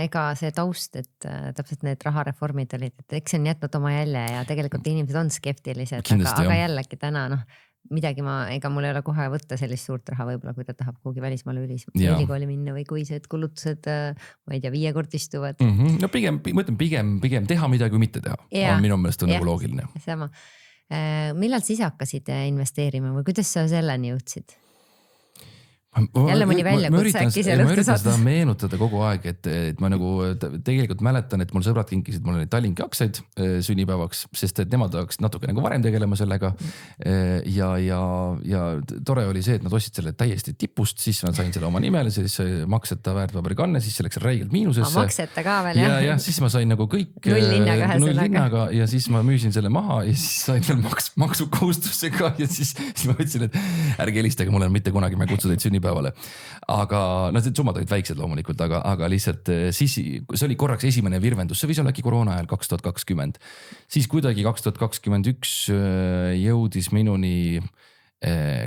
Speaker 2: ega see taust, et täpselt need rahareformid olid, et eks see on jätnud oma jälje ja tegelikult inimesed on skeptilised, aga jällegi täna midagi ega mul ei ole kohe võtta sellist suurt raha võib-olla, kui ta tahab kuhugi välismaale ülikooli minna või kui see kulutused, ma ei tea, 5-kordistuvad.
Speaker 3: No pigem teha midagi või mitte teha. On minu meelest on nagu loogiline.
Speaker 2: Sama. Millal siis hakkasid investeerima või kuidas sa selleni jõudsid? Jälle mõni väljakutse äkki seal õhtu saad.
Speaker 3: Seda meenutada kogu aeg, et ma nagu tegelikult mäletan, et mul sõbrad kinkisid mulle neid Tallinki aktsiaid sünnipäevaks, sest et nemad hakkasid natuke nagu varem tegelema sellega. Ja tore oli see, et nad ostsid selle täiesti tipust, siis ma sain selle oma nimele, siis makseta väärtpaberikanne, siis see läks räigelt miinusesse.
Speaker 2: Makseta ka veel,
Speaker 3: jah? Ja siis ma sain nagu kõik nullhinnaga ja siis ma müüsin selle maha ja siis sain veel maksukohustusse ka ja siis ma ütlesin, et ärge helistage mulle mitte kunagi, ma ei kutsu teid sünnipäevale. Aga need summad olid väiksed loomulikult, aga lihtsalt siis see oli korraks esimene virvendus, see võis olla äkki koroona ajal 2020. Siis kuidagi 2021 jõudis minuni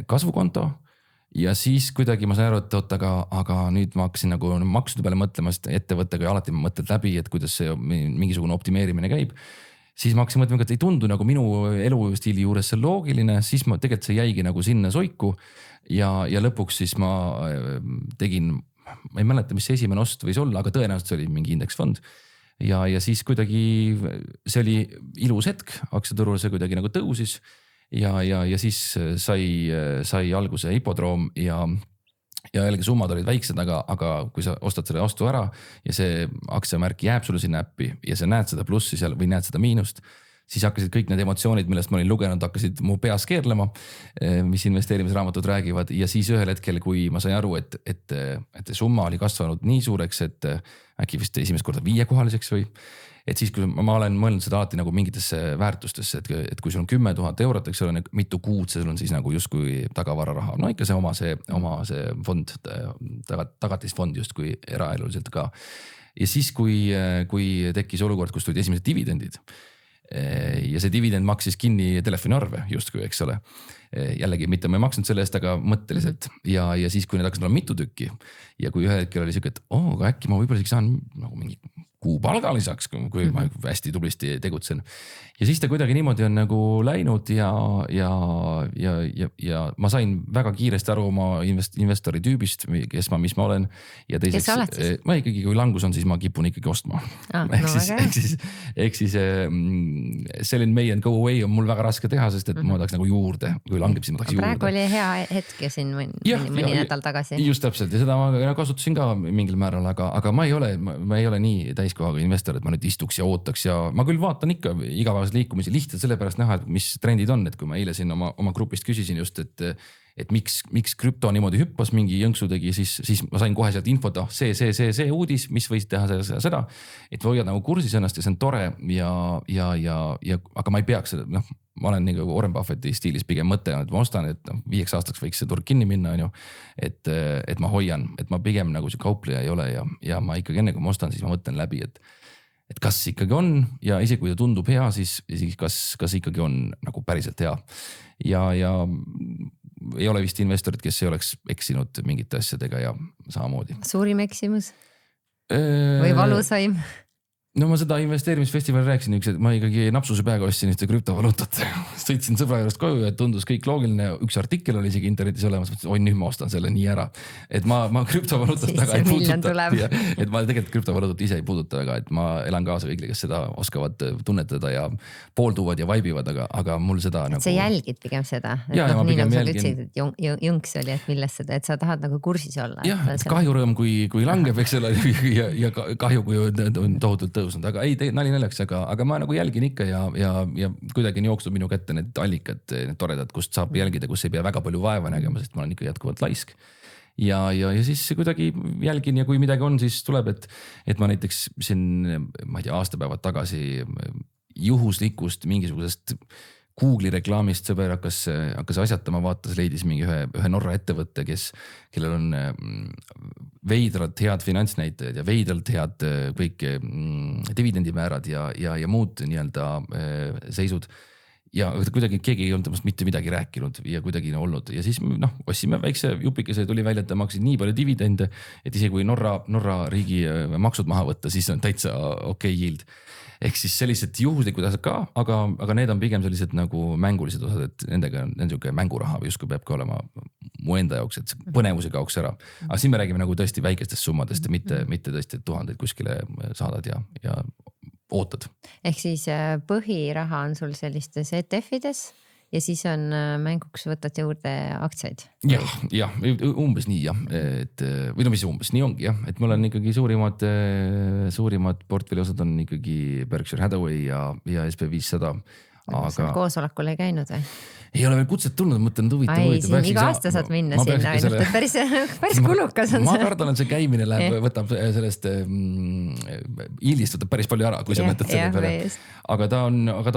Speaker 3: kasvukonto ja siis kuidagi ma sain aru, et aga nüüd ma hakkasin nagu maksude peale mõtlema, sest ettevõttega alati ma mõtled läbi, et kuidas see mingisugune optimeerimine käib. Siis ma hakkasin mõtlema, et ei tundu nagu minu elustiili juures see loogiline, siis ma tegelikult see jäigi nagu sinna soiku ja lõpuks siis ma tegin, ma ei mäleta, mis see esimene ost võis olla, aga tõenäoliselt see oli mingi indeksfond. Ja siis kuidagi see oli ilus hetk, aktsiaturul see kuidagi nagu tõusis ja siis sai alguse hipodroom ja jällegi summad olid väiksed, aga kui sa ostad selle ostu ära ja see aktsiamärk jääb sulle sinna äppi ja sa näed seda plussi seal või näed seda miinust, siis hakkasid kõik need emotsioonid, millest ma olin lugenud, hakkasid mu peas keerlema, mis investeerimisraamatud räägivad ja siis ühel hetkel, kui ma sain aru, et summa oli kasvanud nii suureks, et äkki vist esimest korda 5-kohaliseks või, et siis kui ma olen mõelnud seda alati nagu mingitesse väärtustesse, et kui sul on 10 000 eurot, eks ole, mitu kuud see sul on siis nagu justkui tagavararaha, no ikka see oma see fond, tagatisfond justkui eraeluliselt ka. Ja siis, kui tekkis olukord, kus tulid esimesed dividendid ja see dividend maksis kinni telefoniarve justkui, eks ole. Jällegi mitte ma ei maksnud selle eest, aga mõtteliselt ja siis, kui need hakkasid olema mitu tükki ja kui ühel hetkel oli siuke, et aga äkki ma võib-olla saan nagu mingi kuupalga lisaks, kui ma hästi tublisti tegutsen. Ja siis ta kuidagi niimoodi on nagu läinud ja ma sain väga kiiresti aru oma investori tüübist, mis ma olen. Ja teiseks, ma ikkagi, kui langus on, siis ma kipun ikkagi ostma. Ehk siis sell in May and go away on mul väga raske teha, sest et ma tahaks nagu juurde, kui langeb, siis ma tahaks juurde.
Speaker 2: Praegu oli hea hetk ja siin mõni nädal tagasi.
Speaker 3: Just täpselt ja seda ma kasutasin ka mingil määral, aga ma ei ole nii täiskohaga investor, et ma nüüd istuks ja ootaks ja ma küll vaatan ikka igapäevase liikumisi lihtsalt sellepärast näha, et mis trendid on, et kui ma eile siin oma grupist küsisin just, et miks krüpto niimoodi hüppas, mingi jõnksu tegi, siis ma sain kohe sealt infot, see uudis, mis võisid teha seda, et hoiad nagu kursis ennast ja see on tore ja aga ma ei peaks, ma olen nagu Warren Buffetti stiilis pigem mõte on, et ma ostan, et 5 aastaks võiks see turg kinni minna, on ju. Et ma hoian, et ma pigem nagu see kaupleja ei ole ja ma ikkagi enne kui ma ostan, siis ma mõtlen läbi, et kas ikkagi on ja isegi kui ta tundub hea, siis kas ikkagi on nagu päriselt hea. Ja ei ole vist investorid, kes ei oleks eksinud mingite asjadega ja samamoodi.
Speaker 2: Suurim eksimus? Või valusaim?
Speaker 3: No ma seda investeerimisfestival rääkisin üks, et ma ikkagi napsuse peaga ostsin ühte krüptovaluutat. Sõitsin sõbra juurest koju ja tundus kõik loogiline. Üks artikkel oli isegi internetis olemas, nüüd ma ostan selle nii ära. Et ma krüptovalutat väga ei puuduta. Et ma tegelikult krüptovalutat ise ei puuduta väga, et ma elan kaasa kõigile, kes seda oskavad tunnetada ja poolduvad ja vaibivad, aga mul seda nagu...
Speaker 2: Sa jälgid pigem seda?
Speaker 3: Ja ma pigem
Speaker 2: jälgin. Jõnks oli, et millest seda, et sa tahad nagu kursis olla.
Speaker 3: Jah, et kahjurõõm kui langeb, eks ole, ja kahju kui on tohutult tõusnud, aga ei, nali naljaks, aga ma nagu jälgin ikka ja kuidagi on jooksnud minu kätte need allikad, need toredad, kust saab jälgida, kus ei pea väga palju vaeva nägema, sest ma olen ikka jätkuvalt laisk. Ja siis kuidagi jälgin ja kui midagi on, siis tuleb, et ma näiteks siin, ma ei tea, aastapäevad tagasi juhuslikust mingisugusest Google'i reklaamist sõber hakkas asjatama, vaatas, leidis mingi ühe Norra ettevõtte, kellel on veidralt head finantsnäitajad ja veidralt head kõik dividendimäärad ja muud nii-öelda seisud. Ja kuidagi keegi ei olnud temast mitte midagi rääkinud ja kuidagi olnud. Ja siis ostsime väikse jupikese, tuli välja, et ta maksid nii palju dividende, et isegi kui Norra riigi maksud maha võtta, siis on täitsa okei yield. Ehk siis sellised juhuslikud asjad ka, aga need on pigem sellised nagu mängulised osad, et nendega on niisugune mänguraha või justkui peabki olema mu enda jaoks, et põnevuse kaoks ära. Aga siin me räägime nagu tõesti väikestest summadest ja mitte tõesti tuhandeid kuskile saadad ja ootad. Ehk
Speaker 2: siis põhiraha on sul sellistes ETF-ides ja siis on mänguks võtad juurde aktsiaid.
Speaker 3: Jah, umbes nii jah, või no mis umbes, nii ongi jah, et mul on ikkagi suurimad portfelli osad on ikkagi Berkshire Hathaway ja SP500.
Speaker 2: Aga koosolekul ei käinud või?
Speaker 3: Ei ole veel kutset tulnud, mõtlen, et huvitav.
Speaker 2: Siin iga aasta saad minna sinna, ainult, et päris kulukas on see.
Speaker 3: Ma kardan, et see käimine võtab sellest hiilist võtab päris palju ära, kui sa mõtled selle peale. Aga ta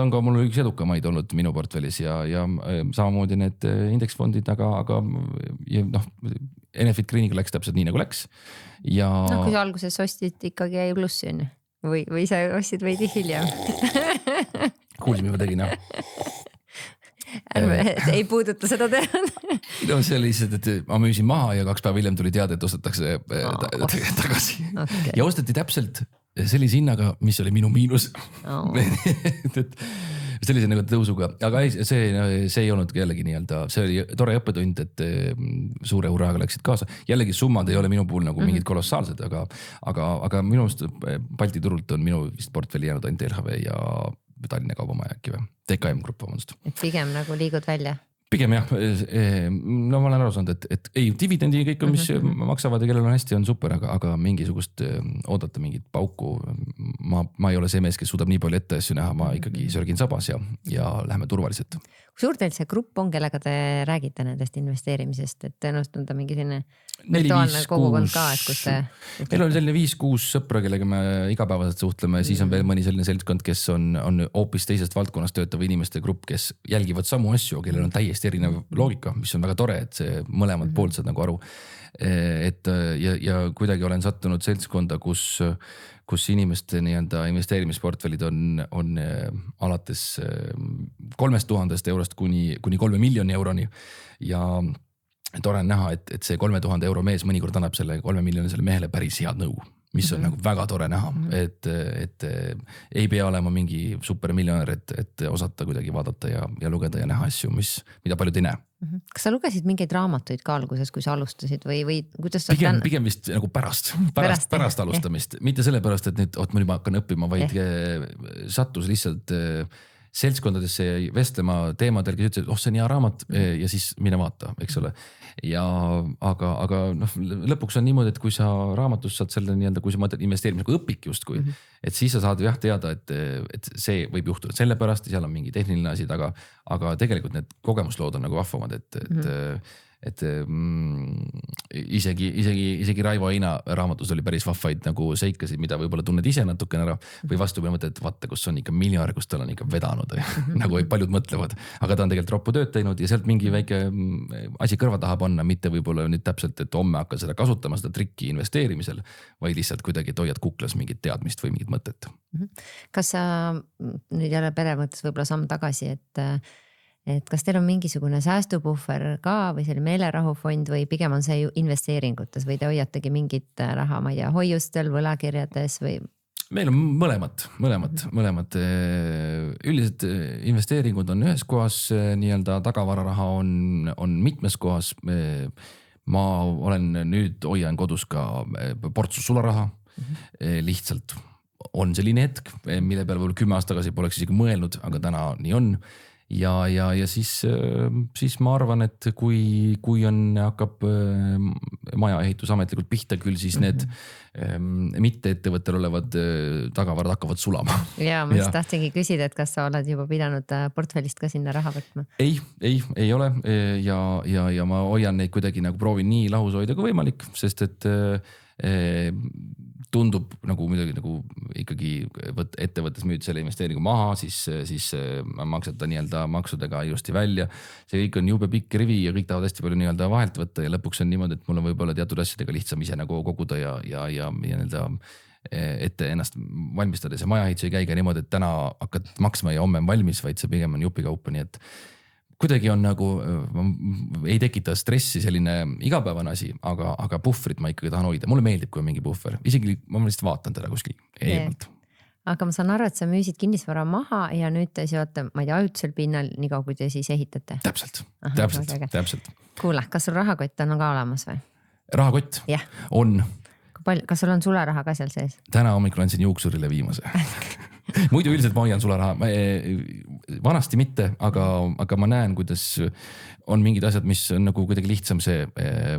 Speaker 3: on ka mul üks edukamaid olnud minu portfellis ja samamoodi need indeksfondid, aga Enefit Greeniga läks täpselt nii nagu läks.
Speaker 2: Kui sa alguses ostid ikkagi jäi plussi on või sa ostid veidi hiljem?
Speaker 3: Kuulsime juba tegin, jah.
Speaker 2: Ei puuduta seda teha.
Speaker 3: No see oli lihtsalt, et ma müüsin maha ja 2 päeva hiljem tuli teada, et ostetakse tagasi. Okay. Ja osteti täpselt sellise hinnaga, mis oli minu miinus. Sellise nagu tõusuga, aga see ei olnud jällegi nii-öelda, see oli tore õppetund, et suure hurraaga läksid kaasa. Jällegi summad ei ole minu puhul nagu mingid kolossaalsed, aga minu Balti turult on minu vist portfelli jäänud ainult LHV ja Tallinna Kaubamaja äkki või? TKM Grupp, vabandust.
Speaker 2: Et pigem nagu liigud välja?
Speaker 3: Pigem jah, no ma olen aru saanud, et ei, dividendi kõik, mis maksavad ja kellel on hästi, on super, aga mingisugust oodata mingit pauku. Ma ei ole see mees, kes suudab nii palju ette asju näha, ma ikkagi sörgin sabas ja läheme turvaliselt.
Speaker 2: Kui suur teil see grupp on, kellega te räägite nendest investeerimisest, et tõenäoliselt on ta mingi selline virtuaalne kogukond ka, et kus te...
Speaker 3: Meil on selline 5-6 sõpra, kellega me igapäevaselt suhtleme, siis on veel mõni selline seltskond, kes on hoopis teisest valdkonnast töötava inimeste grupp, kes jälgivad samu asju, kellel on täiesti erinev loogika, mis on väga tore, et see mõlemad poolt saad nagu aru. Ja kuidagi olen sattunud seltskonda, kus inimeste nii-anda investeerimisportfellid on alates 3000 eurost kuni 3 miljoni euroni ja tore on näha, et see 3000 euro mees mõnikord annab selle 3 miljonisele mehele päris head nõu, mis on nagu väga tore näha, et ei pea olema mingi supermiljonär, et osata kuidagi vaadata ja lugeda ja näha asju, mida paljud ei näe.
Speaker 2: Kas sa lugesid mingeid raamatuid ka alguses, kui sa alustasid või kuidas sa...
Speaker 3: Pigem vist nagu pärast alustamist, mitte sellepärast, et nüüd, nüüd ma hakkan õppima, vaid sattus lihtsalt seltskondadesse vestlema teemadel, kes ütlesid, see on hea raamat ja siis mine vaata, eks ole. Aga lõpuks on niimoodi, et kui sa raamatust saad selle nii-öelda, kui sa mõtled investeerimisega õpik justkui, et siis sa saad teada, et see võib juhtuda sellepärast ja seal on mingi tehniline asi taga, aga tegelikult need kogemuslood on nagu vahvamad, isegi Raivo Eina raamatus oli päris vahvaid nagu seikasid, mida võib-olla tunned ise natukene ära või vastu mõtled, et vaata, kus on ikka miljonär, kus tal on ikka vedanud nagu paljud mõtlevad, aga ta on tegelikult roppu tööd teinud ja sealt mingi väike asi kõrva taha panna, mitte võib-olla nüüd täpselt, et homme hakkad seda kasutama, seda trikki investeerimisel, vaid lihtsalt kuidagi, et hoiad kuklas mingit teadmist või mingit mõtet.
Speaker 2: Kas sa nüüd jälle pere mõttes võib-olla samm tagasi, et kas teil on mingisugune säästupuhver ka või selline meelerahufond või pigem on see ju investeeringutes või te hoiategi mingit raha, ma ei tea, hoiustel, võlakirjades või?
Speaker 3: Meil on mõlemad. Üldiselt investeeringud on ühes kohas, nii-öelda tagavararaha on mitmes kohas. Ma olen nüüd hoian kodus ka portsu sularaha, lihtsalt on selline hetk, mille peale võib-olla 10 aastat tagasi poleks isegi mõelnud, aga täna nii on. Ja siis ma arvan, et kui hakkab maja ehitus ametlikult pihta, küll siis need mitte ettevõttel olevad tagavarad hakkavad sulama.
Speaker 2: Ja ma just tahtsingi küsida, et kas sa oled juba pidanud portfellist ka sinna raha võtma?
Speaker 3: Ei ole ja ma hoian neid kuidagi nagu proovin nii lahus hoida kui võimalik, sest et tundub nagu midagi nagu ikkagi ettevõttes müüd selle investeeringu maha, siis maksad ta nii-öelda maksudega ilusti välja. See kõik on jube pikk rivi ja kõik tahavad hästi palju nii-öelda vahelt võtta ja lõpuks on niimoodi, et mul on võib-olla teatud asjadega lihtsam ise nagu koguda ja nii-öelda ette ennast valmistades ja majaehitus ei käiga niimoodi, et täna hakkad maksma ja homme on valmis, vaid see pigem on jupikaupa, nii et kuidagi on nagu, ei tekita stressi selline igapäevane asi, aga puhvrit ma ikkagi tahan hoida. Mulle meeldib, kui on mingi puhver. Isegi ma lihtsalt vaatan teda kuskil eemalt.
Speaker 2: Aga ma saan aru, et sa müüsid kinnisvara maha ja nüüd te seote, ma ei tea, ajutisel pinnal nii kaua, kui te siis ehitate.
Speaker 3: Täpselt.
Speaker 2: Kuule, kas sul rahakott on ka olemas või?
Speaker 3: Rahakott? On.
Speaker 2: Kas sul on sularaha ka seal sees?
Speaker 3: Täna hommikul andsin juuksurile viimase. Muidu üldiselt ma hoian sularaha, vanasti mitte, aga ma näen, kuidas on mingid asjad, mis on nagu kuidagi lihtsam see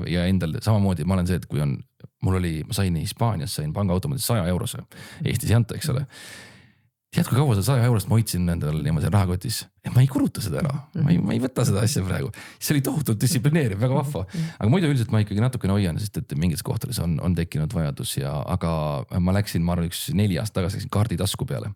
Speaker 3: ja endal samamoodi ma olen see, et kui on, ma sain Hispaanias, sain pangaautomaadis 100 eurose, Eestis ei anta, eks ole. Tead, kui kaua seda 100 eurost ma hoidsin endal niimoodi rahakotis ja ma ei kuluta seda ära, ma ei võta seda asja praegu. See oli tohutult distsiplineeriv, väga vahva. Aga muidu üldiselt ma ikkagi natukene hoian, sest et mingites kohtades on tekkinud vajadus aga ma läksin, ma arvan, 4 aastat tagasi läksin kaarditasku peale.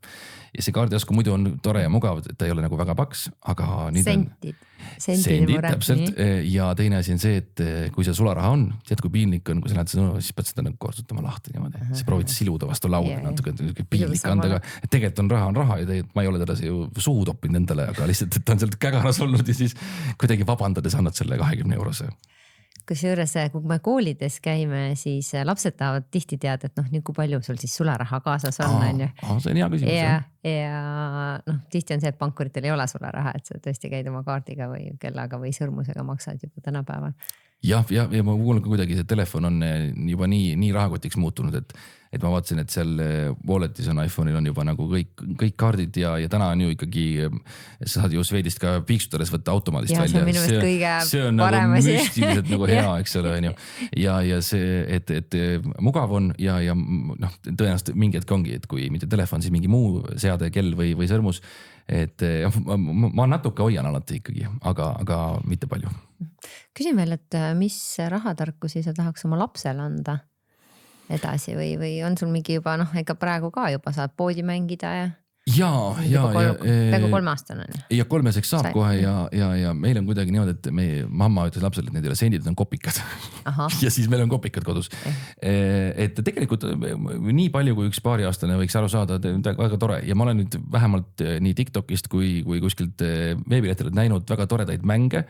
Speaker 3: Ja see kaarditasku muidu on tore ja mugav, et ta ei ole nagu väga paks, aga nüüd sendid täpselt. Ja teine asi on see, et kui see sularaha on, tead kui piinlik on, kui sa lähed seda, siis pead seda nagu kortsutama lahti niimoodi. Sa proovid siluda vastu lauda natuke piinlik anda, et tegelikult on raha ja tegelikult ma ei ole teda ju suhu toppinud endale, aga lihtsalt, et ta on sealt kägaras olnud ja siis kuidagi vabandades annad selle 20 eurose.
Speaker 2: Kusjuures, kui me koolides käime, siis lapsed tahavad tihti teada, et nii kui palju sul siis sularaha kaasas on.
Speaker 3: See on hea küsimus.
Speaker 2: Ja tihti on see, et pankuritel ei ole sularaha, et sa tõesti käid oma kaardiga või kellaga või sõrmusega maksad juba tänapäeval. Ja ma kuulen ka kuidagi, see telefon on juba nii rahakotiks muutunud, et ma vaatasin, et seal walletis on iPhone'il on juba nagu kõik kaardid ja täna on ju ikkagi, sa saad ju Swedist ka piiksutades võtta automaadist välja. See on minu meelest kõige
Speaker 3: see on
Speaker 2: parem
Speaker 3: nagu
Speaker 2: asi.
Speaker 3: müstiliselt nagu hea, eks ole, on ju. Ja see, et mugav on ja tõenäoliselt mingi hetk ongi, et kui mitte telefon, siis mingi muu seade, kell või sõrmus. Et ma natuke hoian alati ikkagi, aga mitte palju.
Speaker 2: Küsin veel, et mis rahatarkusi sa tahaks oma lapsele anda edasi või on sul mingi juba, ega praegu ka juba saad poodi mängida ja peaaegu 3 aastane on.
Speaker 3: Ja 3-seks saab kohe ja meil on kuidagi niimoodi, et meie mamma ütles lapsele, et need ei ole sendid, on kopikad. Ja siis meil on kopikad kodus. Et tegelikult nii palju, kui üks paariaastane võiks aru saada, väga tore. Ja ma olen nüüd vähemalt nii TikTokist kui kuskilt veebilehtedelt näinud väga toredaid mänge,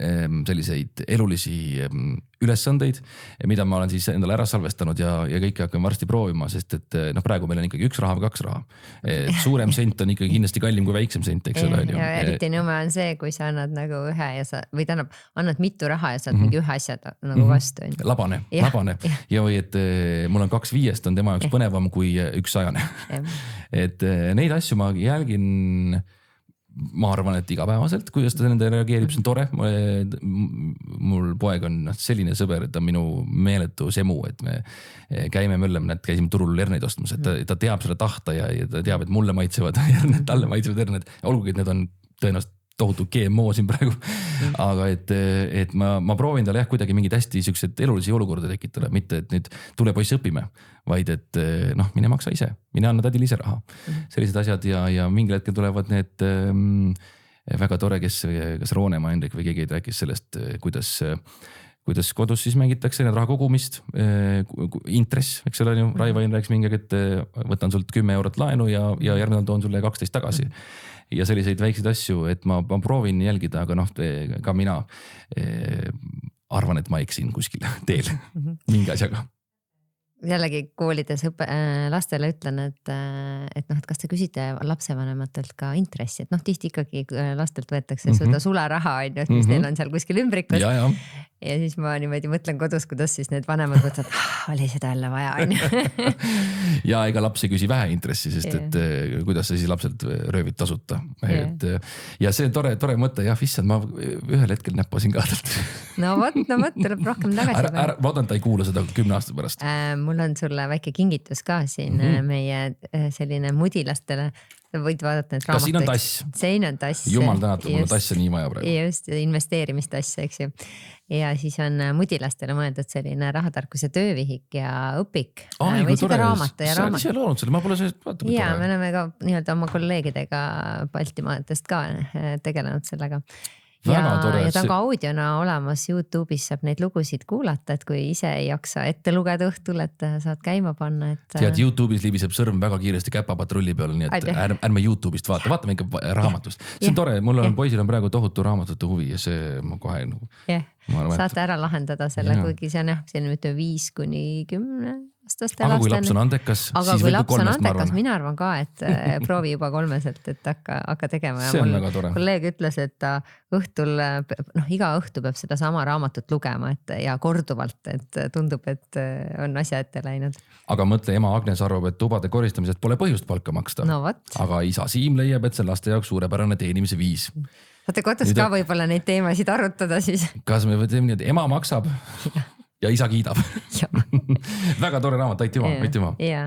Speaker 3: selliseid elulisi ülesandeid, mida ma olen siis endale ära salvestanud ja kõike hakkan varsti proovima, sest et praegu meil on ikkagi 1 raha või 2 raha. Suurem sent on ikkagi kindlasti kallim kui väiksem sent, eks ole.
Speaker 2: Ja eriti nõme on see, kui sa annad nagu ühe või tähendab, annad mitu raha ja saad mingi ühe asja nagu vastu.
Speaker 3: Labane. Ja või et mul on 2 5 on tema jaoks põnevam kui 1 100. Et neid asju ma jälgin, ma arvan, et igapäevaselt, kuidas ta nende reageerib, see on tore. Mul poeg on selline sõber, et ta on minu meeletu semu, et me käime möllema, et käisime turul herneid ostmas, et ta teab seda tahta ja ta teab, et mulle maitsevad herned, talle maitsevad herned. Olgugi, et need on tõenäoliselt tohutu GMO siin praegu. Aga et ma proovin talle jah kuidagi mingid hästi siuksed elulisi olukorda tekitada, mitte et nüüd tule poiss õpime, vaid et noh, mine maksa ise, mine anna tädile ise raha. Sellised asjad ja mingil hetkel tulevad need väga tore, kas Roonemaa Hendrik või keegi rääkis sellest, kuidas kodus siis mängitakse need raha kogumist, intress, eks ole, Raivo Ain rääkis mingi, et võtan sult 10 eurot laenu ja järgmine toon sulle 12 tagasi. Ja selliseid väikseid asju, et ma proovin jälgida, aga noh, ka mina arvan, et ma eksin kuskil teel mingi asjaga.
Speaker 2: Jällegi koolides lastele ütlen, et noh, et kas te küsite lapsevanematelt ka intressi, et noh, tihti ikkagi lastelt võetakse seda sularaha, on ju, mis neil on seal kuskil ümbrikus. Ja siis ma niimoodi mõtlen kodus, kuidas siis need vanemad võtavad, oli seda jälle vaja, on ju.
Speaker 3: Ja ega laps ei küsi vähe intressi, sest et kuidas sa siis lapselt röövid tasuta. Ja see tore mõte, jah, issand, ma ühel hetkel näppasin ka talt.
Speaker 2: No võt, tuleb rohkem tagasi.
Speaker 3: Vaatan, ta ei kuula seda 10 aasta pärast.
Speaker 2: Mul on sulle väike kingitus ka siin meie selline mudilastele. Sa võid vaadata need raamatuid. Kas siin on tass? Siin on tass.
Speaker 3: Jumal tänatud, mul on tass nii vaja praegu.
Speaker 2: Just, investeerimistass, eks ju. Ja siis on mudilastele mõeldud selline rahatarkuse töövihik ja õpik. Või seda raamatu ja raamat.
Speaker 3: Sa ise loonud selle, ma pole sellest vaatama.
Speaker 2: Ja me oleme ka nii-öelda oma kolleegidega Baltimaadest ka tegelenud sellega. Ja ta on ka audiona olemas, YouTube'is saab neid lugusid kuulata, et kui ise ei jaksa ette lugeda õhtul, et saad käima panna.
Speaker 3: Tead, YouTube'is libiseb sõrm väga kiiresti käpapatrulli peale, nii et ärme YouTube'ist vaatame ikka raamatust. See on tore, poisil on praegu tohutu raamatute huvi ja see ma kohe
Speaker 2: saate ära lahendada selle, kuigi see on jah, see on 5-10 aastaste
Speaker 3: aga kui laps on andekas, siis veel kui 3-st ma arvan.
Speaker 2: Mina arvan ka, et proovi juba 3-selt, et hakka tegema.
Speaker 3: See on väga tore.
Speaker 2: Kolleeg ütles, et ta õhtul, iga õhtu peab seda sama raamatut lugema ja korduvalt, et tundub, et on asja ette läinud.
Speaker 3: Aga mõtle, ema Agnes arvab, et tubade koristamisest pole põhjust palka maksta.
Speaker 2: No,
Speaker 3: aga isa Siim leiab, et see laste jaoks suurepärane teenimise viis.
Speaker 2: Saate kodus ka võib-olla neid teemasid arutada siis.
Speaker 3: Kas me teeme nii, et ema maksab? Ja isa kiidab. Väga tore raamat, aitüma.
Speaker 2: Ja.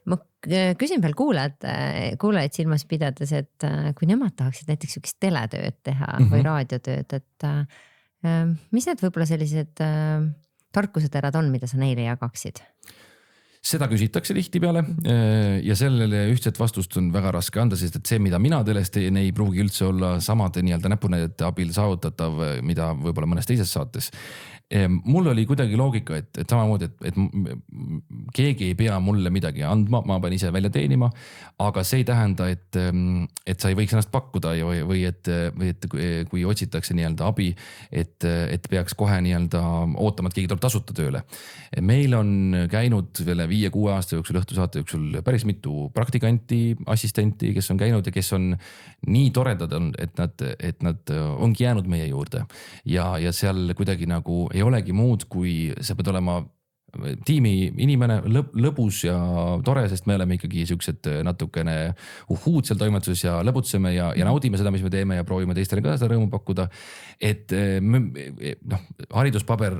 Speaker 2: Ma küsin veel kuulajad silmas pidades, et kui nemad tahaksid näiteks üks teletööd teha või raadiotööd, et mis need võib-olla sellised tarkuseterad on, mida sa neile jagaksid?
Speaker 3: Seda küsitakse tihti peale ja sellele ühtset vastust on väga raske anda, sest et see, mida mina teles teen, ei pruugi üldse olla samade nii-öelda näpunäidete abil saavutatav, mida võib-olla mõnes teises saates. Mul oli kuidagi loogika, et samamoodi, et keegi ei pea mulle midagi andma, ma pean ise välja teenima, aga see ei tähenda, et sa ei võiks ennast pakkuda või et kui otsitakse nii-öelda abi, et peaks kohe nii-öelda ootama, et keegi tuleb tasuta tööle. Meil on käinud veel 5-6 aasta jooksul õhtusaate jooksul päris mitu praktikanti, assistenti, kes on käinud ja kes on nii toredad, et nad ongi jäänud meie juurde ja seal kuidagi nagu ei olegi muud, kui sa pead olema tiimi inimene, lõbus ja tore, sest me oleme ikkagi siuksed natukene uhuud seal toimetuses ja lõbutseme ja naudime seda, mis me teeme ja proovime teistele ka seda rõõmu pakkuda. Et hariduspaber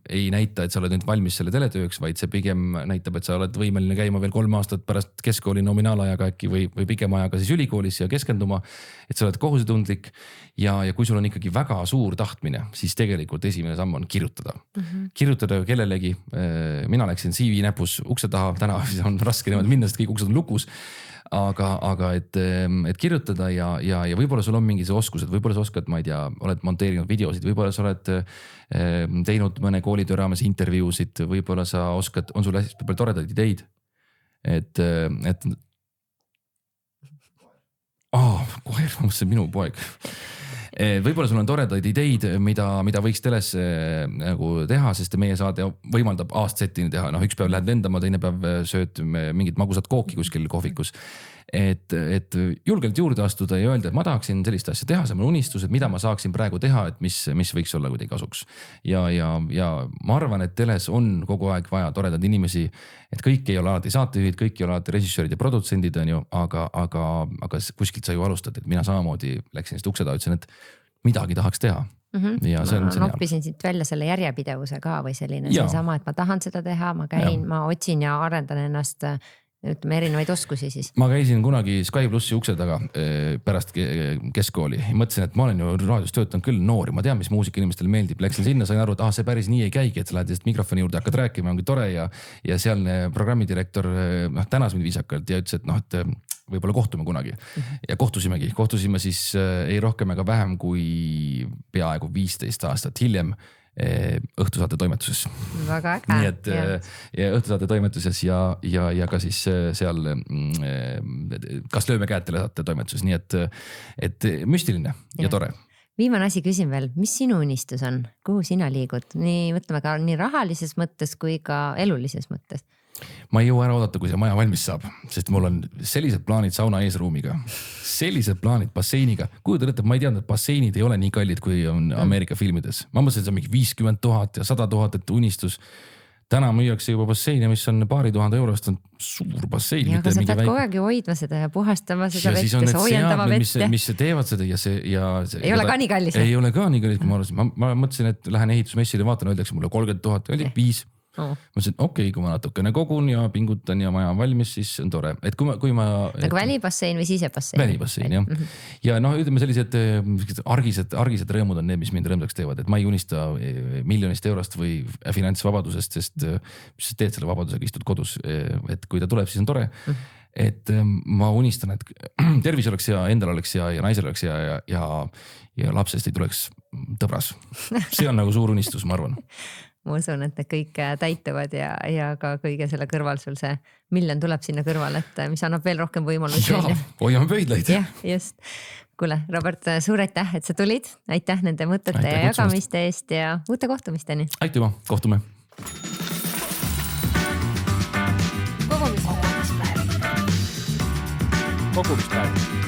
Speaker 3: ei näita, et sa oled nüüd valmis selle teletööks, vaid see pigem näitab, et sa oled võimeline käima veel 3 aastat pärast keskkooli nominaalajaga äkki või pikem ajaga siis ülikoolis ja keskenduma, et sa oled kohusetundlik ja kui sul on ikkagi väga suur tahtmine, siis tegelikult esimene samm on kirjutada. Kirjutada kellelegi. Mina läksin CV näpus ukse taha, täna on raske niimoodi minna, sest kõik uksed on lukus, aga et kirjutada ja võib-olla sul on mingid oskused, võib-olla sa oskad, ma ei tea, oled monteerinud videosid, võib-olla sa oled teinud mõne koolitöö raames intervjuusid, võib-olla sa oskad, on sul hästi palju toredaid ideid, et koer, ma mõtlesin minu poeg. Võib-olla sul on toredaid ideid, mida võiks teles nagu teha, sest meie saade võimaldab aastasetini teha. Üks päev lähed lendama, teine päev sööd mingit magusat kooki kuskil kohvikus. Et julgelt juurde astuda ja öelda, et ma tahaksin sellist asja teha, see on unistus, et mida ma saaksin praegu teha, et mis võiks olla kuidagi kasuks. Ja ma arvan, et teles on kogu aeg vaja toredad inimesi, et kõik ei ole alati saatejuhid, kõik ei ole alati režissöörid ja produtsendid, on ju, aga kuskilt sa ju alustad, et mina samamoodi läksin ukse taha, ütlesin, et midagi tahaks teha. Ja see on
Speaker 2: ma noppisin siit välja selle järjepidevuse ka või selline seesama, et ma tahan seda teha, ma käin, ma otsin ja arendan ennast ütleme erinevaid oskusi siis.
Speaker 3: Ma käisin kunagi Sky Plussi ukse taga pärast keskkooli. Mõtlesin, et ma olen ju raadios töötanud küll noori, ma tean, mis muusika inimestele meeldib. Läksin sinna, sain aru, et see päris nii ei käigi, et sa lähed mikrofoni juurde, hakkad rääkima, ongi tore ja sealne programmidirektor tänas mind viisakalt ja ütles, et võib-olla kohtume kunagi. Ja kohtusime siis ei rohkem ega vähem kui peaaegu 15 aastat hiljem Õhtusaate toimetuses.
Speaker 2: Väga äge.
Speaker 3: Nii et ja Õhtusaate toimetuses ja ka siis seal Kas lööme käed telesaate toimetuses, nii et müstiline ja tore.
Speaker 2: Viimane asi küsin veel, mis sinu unistus on? Kuhu sina liigud? Nii mõtleme ka nii rahalises mõttes kui ka elulises mõttes.
Speaker 3: Ma ei jõua ära oodata, kui see maja valmis saab, sest mul on sellised plaanid sauna eesruumiga, sellised plaanid basseiniga. Kujutan ette, ma ei teadnud, et basseinid ei ole nii kallid, kui on Ameerika filmides. Ma mõtlesin, et see on mingi 50 000 ja 100 000, et unistus. Täna müüakse juba basseini, mis on paari tuhande eurost, on suur bassein.
Speaker 2: Ja aga sa pead kogu aeg ju hoidma seda ja puhastama seda vette, hoiandama vette.
Speaker 3: Mis teevad seda ja see...
Speaker 2: Ei ole ka nii kallis.
Speaker 3: Ei ole ka nii kallis, kui ma arvasin. Ma mõtlesin, et lähen ehitusmessile, vaatan, öeldakse mulle 30 000, oli 5. Ma mõtlesin, okei, kui ma natukene kogun ja pingutan ja maja on valmis, siis on tore. Et kui ma
Speaker 2: nagu välibassein või sisebassein?
Speaker 3: Välibassein, jah. Ja ütleme sellised argised rõõmud on need, mis mind rõõmsaks teevad. Et ma ei unista miljonist eurost või finantsvabadusest, sest sa teed selle vabadusega, istud kodus. Et kui ta tuleb, siis on tore. Et ma unistan, et tervis oleks hea, endal oleks hea ja naisel oleks hea ja lapsest ei tuleks tõbras. See on nagu suur unistus, ma arvan.
Speaker 2: Ma usun, et need kõik täituvad ja ka kõige selle kõrval sul see miljon tuleb sinna kõrval, et mis annab veel rohkem võimalusi.
Speaker 3: Jaa, hoiame pöidlaid.
Speaker 2: Jah, just. Kuule, Robert, suur aitäh, et sa tulid. Aitäh nende mõtete ja jagamiste eest ja uute kohtumisteni.
Speaker 3: Aitüma, kohtume.
Speaker 2: Kogumispäev.
Speaker 3: Kogumispäev.